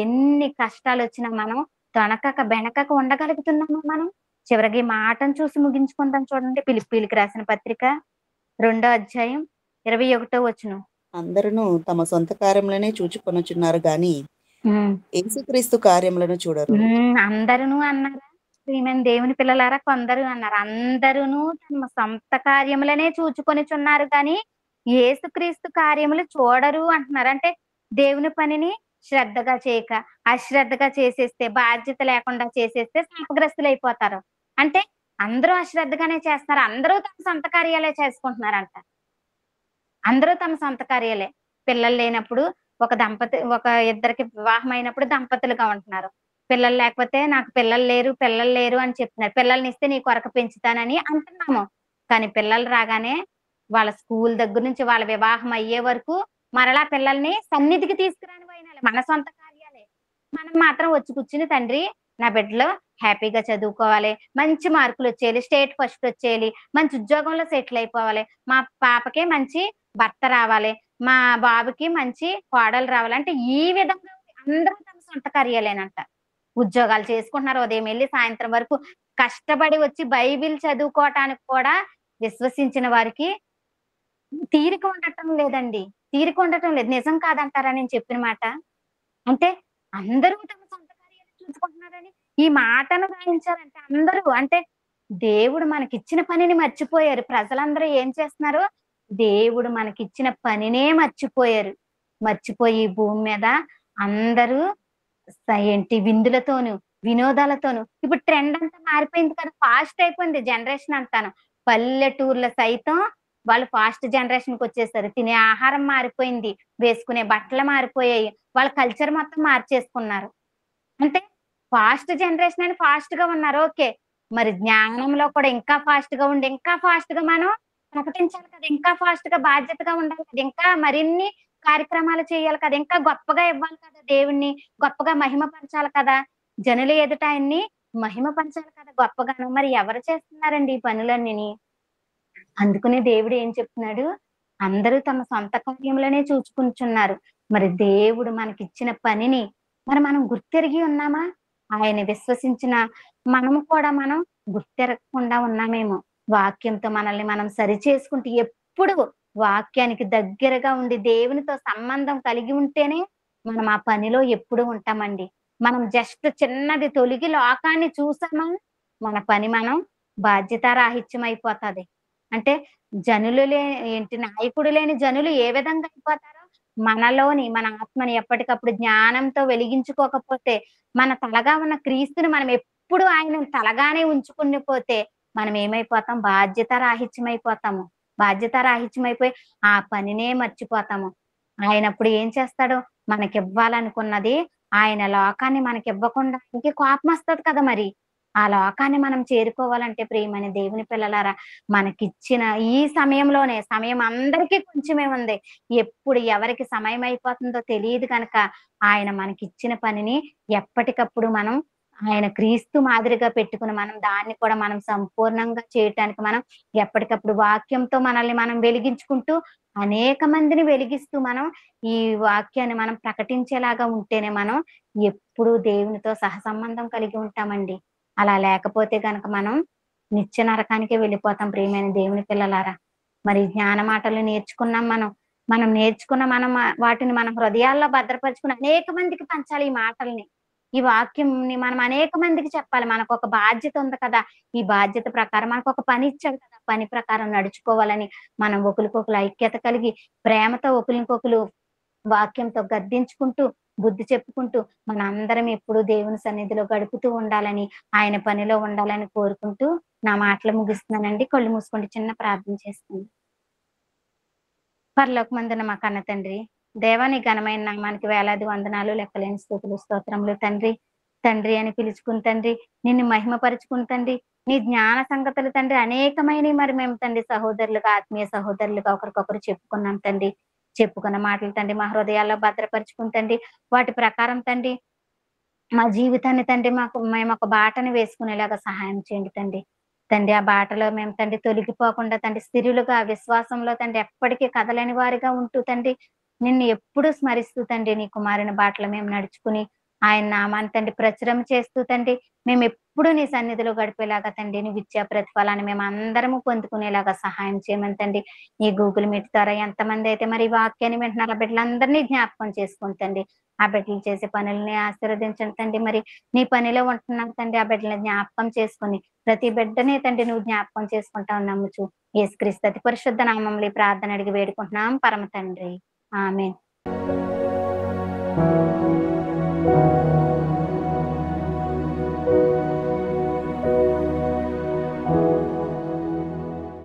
ఎన్ని కష్టాలు వచ్చినా మనం తొణకక బెనకక ఉండగలుగుతున్నామా? మనం చివరికి ఈ మాటను చూసి ముగించుకుందాం. చూడండి, ఫిలిప్పీయులకు రాసిన పత్రిక 2వ అధ్యాయం 21వ వచనం. అందరూ తమ సొంత కార్యములనే చూచుకొనుచున్నారు గాని యేసుక్రీస్తు కార్యములను చూడరు. అందరూ అన్నారా? ప్రియమైన దేవుని పిల్లలారా, కొందరు అన్నారు. అందరూను తమ సొంత కార్యములనే చూచుకొనిచున్నారు కానీ యేసుక్రీస్తు కార్యములు చూడరు అంటున్నారు. అంటే దేవుని పనిని శ్రద్ధగా చేయక అశ్రద్ధగా చేసేస్తే, బాధ్యత లేకుండా చేసేస్తే శాపగ్రస్తులు అయిపోతారు. అంటే అందరూ అశ్రద్ధగానే చేస్తున్నారు, అందరూ తమ సొంత కార్యాలే చేసుకుంటున్నారంట. అందరూ తమ సొంత కార్యాలే. పిల్లలు లేనప్పుడు ఒక ఇద్దరికి వివాహం అయినప్పుడు దంపతులుగా ఉంటున్నారు. పిల్లలు లేకపోతే నాకు పిల్లలు లేరు అని చెప్తున్నారు. పిల్లల్ని ఇస్తే నీ కొరకు పెంచుతానని అంటున్నాము. కానీ పిల్లలు రాగానే వాళ్ళ స్కూల్ దగ్గర నుంచి వాళ్ళ వివాహం అయ్యే వరకు మరలా పిల్లల్ని సన్నిధికి తీసుకురాని పోయినాలి. మన సొంత కార్యాలే. మనం మాత్రం వచ్చి కూర్చుని, తండ్రి నా బిడ్డలు హ్యాపీగా చదువుకోవాలి, మంచి మార్కులు వచ్చేయాలి, స్టేట్ ఫస్ట్ వచ్చేయాలి, మంచి ఉద్యోగంలో సెటిల్ అయిపోవాలి, మా పాపకి మంచి భర్త రావాలి, మా బాబుకి మంచి కోడలు రావాలి. అంటే ఈ విధంగా అందరూ తమ సొంత కార్యాలేనంట. ఉద్యోగాలు చేసుకుంటున్నారు. ఉదయం వెళ్ళి సాయంత్రం వరకు కష్టపడి వచ్చి బైబిల్ చదువుకోవటానికి కూడా విశ్వసించిన వారికి తీరిక ఉండటం లేదండి. తీరిక ఉండటం లేదు. నిజం కాదంటారా నేను చెప్పిన మాట? అంటే అందరూ తమ సొంత కార్యాలు చూసుకుంటున్నారని ఈ మాటను రాయించారంటే అందరూ, అంటే దేవుడు మనకిచ్చిన పనిని మర్చిపోయారు. ప్రజలందరూ ఏం చేస్తున్నారు? దేవుడు మనకిచ్చిన పనినే మర్చిపోయారు. మర్చిపోయి ఈ భూమి మీద అందరూ ఏంటి విందులతోను, వినోదాలతోను, ఇప్పుడు ట్రెండ్ అంతా మారిపోయింది కదా, ఫాస్ట్ అయిపోయింది జనరేషన్ అంతాను. పల్లెటూర్ల సైతం వాళ్ళు ఫాస్ట్ జనరేషన్కి వచ్చేసారు. తినే ఆహారం మారిపోయింది, వేసుకునే బట్టలు మారిపోయాయి, వాళ్ళ కల్చర్ మొత్తం మార్చేసుకున్నారు. అంటే ఫాస్ట్ జనరేషన్ అని ఫాస్ట్ గా ఉన్నారు. ఓకే, మరి జ్ఞానంలో కూడా ఇంకా ఫాస్ట్ గా ఉండి ఇంకా ఫాస్ట్ గా మనం ప్రకటించాలి కదా, ఇంకా ఫాస్ట్ గా బాధ్యతగా ఉండాలి కదా, ఇంకా మరిన్ని కార్యక్రమాలు చేయాలి కదా, ఇంకా గొప్పగా ఇవ్వాలి కదా, దేవుణ్ణి గొప్పగా మహిమపరచాలి కదా, జనుల ఎదుట ఆయన్ని మహిమపరచాలి కదా గొప్పగాను. మరి ఎవరు చేస్తున్నారండి ఈ పనులన్నీ? అందుకనే దేవుడు ఏం చెప్తున్నాడు? అందరూ తమ సొంత కార్యములనే చూచుకుంటున్నారు. మరి దేవుడు మనకిచ్చిన పనిని మరి మనం గుర్తెరిగి ఉన్నామా? ఆయన విశ్వసించిన మనము కూడా మనం గుర్తెరగకుండా ఉన్నామేమో. వాక్యంతో మనల్ని మనం సరిచేసుకుంటూ ఎప్పుడు వాక్యానికి దగ్గరగా ఉండి దేవునితో సంబంధం కలిగి ఉంటేనే మనం ఆ పనిలో ఎప్పుడు ఉంటామండి. మనం జస్ట్ చిన్నది తొలగి లోకాన్ని చూసామా, మన పని మనం బాధ్యతారాహిత్యం అయిపోతది. అంటే జనులు నాయకుడు లేని జనులు ఏ విధంగా అయిపోతారో, మనలోని మన ఆత్మని ఎప్పటికప్పుడు జ్ఞానంతో వెలిగించుకోకపోతే, మన తలగా ఉన్న క్రీస్తుని మనం ఎప్పుడు ఆయన తలగానే ఉంచుకుని పోతే, మనం ఏమైపోతాం? బాధ్యతారాహిత్యమైపోతాము. బాధ్యతారాహిత్యమైపోయి ఆ పనినే మర్చిపోతాము. ఆయనప్పుడు ఏం చేస్తాడు? మనకివ్వాలనుకున్నది ఆయన లోకాన్ని మనకివ్వకుండా ఆయనకి కోపమొస్తది కదా మరి. ఆ లోకాన్ని మనం చేరుకోవాలంటే ప్రియమైన దేవుని పిల్లలారా, మనకిచ్చిన ఈ సమయంలోనే సమయం అందరికీ కొంచెమే ఉంది. ఎప్పుడు ఎవరికి సమయం అయిపోతుందో తెలీదు కనుక, ఆయన మనకిచ్చిన పనిని ఎప్పటికప్పుడు మనం ఆయన క్రీస్తు మాదిరిగా పెట్టుకుని మనం దాన్ని కూడా మనం సంపూర్ణంగా చేయటానికి మనం ఎప్పటికప్పుడు వాక్యంతో మనల్ని మనం వెలిగించుకుంటూ, అనేక మందిని వెలిగిస్తూ మనం ఈ వాక్యాన్ని మనం ప్రకటించేలాగా ఉంటేనే మనం ఎప్పుడూ దేవునితో సహసంబంధం కలిగి ఉంటామండి. అలా లేకపోతే గనక మనం నిత్య నరకానికే వెళ్ళిపోతాం ప్రియమైన దేవుని పిల్లలారా. మరి జ్ఞాన మాటలు నేర్చుకున్నాం మనం. మనం నేర్చుకున్న మనం వాటిని మన హృదయాల్లో భద్రపరుచుకుని అనేక మందికి పంచాలి ఈ మాటల్ని. ఈ వాక్యంని మనం అనేక మందికి చెప్పాలి. మనకొక బాధ్యత ఉంది కదా! ఈ బాధ్యత ప్రకారం మనకొక పని ఇచ్చాడు కదా! పని ప్రకారం నడుచుకోవాలని మనం ఒకలికొకలు ఐక్యత కలిగి, ప్రేమతో ఒకలికొకలు వాక్యంతో గద్దించుకుంటూ, బుద్ధి చెప్పుకుంటూ, మనందరం ఎప్పుడూ దేవుని సన్నిధిలో గడుపుతూ ఉండాలని, ఆయన పనిలో ఉండాలని కోరుకుంటూ, నా మాటలు ముగిస్తున్నానండి. కళ్ళు మూసుకోండి. చిన్న ప్రార్థన చేసుకుందాం. పరలోకమందున్న మా కన్న తండ్రి, దేవా నీ ఘనమైన నామానికి వేలాది వందనాలు, లెక్కలేని స్తుతులు, స్తోత్రములు తండ్రి. తండ్రి అని పిలుచుకుని తండ్రి, నిన్ను మహిమపరుచుకుని తండ్రి, నీ జ్ఞాన సంగతులు తండ్రి అనేకమైనవి మరి మేము తండ్రి సహోదరులుగా, ఆత్మీయ సహోదరులుగా ఒకరికొకరు చెప్పుకున్నాం తండ్రి. చెప్పుకున్న మాటలు తండ్రి మా హృదయాల్లో భద్రపరుచుకుని తండ్రి, వాటి ప్రకారం తండ్రి మా జీవితాన్ని తండ్రి మేమొక బాటని వేసుకునేలాగా సహాయం చేయండి తండ్రి. తండ్రి ఆ బాటలో మేము తండ్రి తొలగిపోకుండా తండ్రి స్థిరులుగా విశ్వాసంలో తండ్రి ఎప్పటికీ కదలని వారిగా ఉంటూ తండ్రి నిన్ను ఎప్పుడూ స్మరిస్తూ తండ్రి నీ కుమారుని బాటలో మేము నడుచుకుని ఆయన నామాన్ని తండ్రి ప్రచురం చేస్తూ తండ్రి మేమెప్పుడు నీ సన్నిధిలో గడిపేలాగా తండ్రి నువ్విచ్చే ప్రతిఫలాన్ని మేమందరము పొందుకునేలాగా సహాయం చేయమని తండ్రి. ఈ గూగుల్ మీట్ ద్వారా ఎంతమంది అయితే మరి ఈ వాక్యాన్ని వింటున్నారో ఆ బిడ్డలందరినీ జ్ఞాపకం చేసుకోండి తండ్రి. ఆ బిడ్డలు చేసే పనుల్ని ఆశీర్వదించండి తండ్రి. మరి నీ పనిలో ఉంటున్నాం తండ్రి. ఆ బిడ్డలని జ్ఞాపకం చేసుకొని ప్రతి బిడ్డని తండ్రి నువ్వు జ్ఞాపకం చేసుకుంటావు నమ్ముచు యేసుక్రీస్తు అతి పరిశుద్ధ నామములో ఈ ప్రార్థన అడిగి వేడుకుంటున్నాం పరమ తండ్రి. ఆమేన్.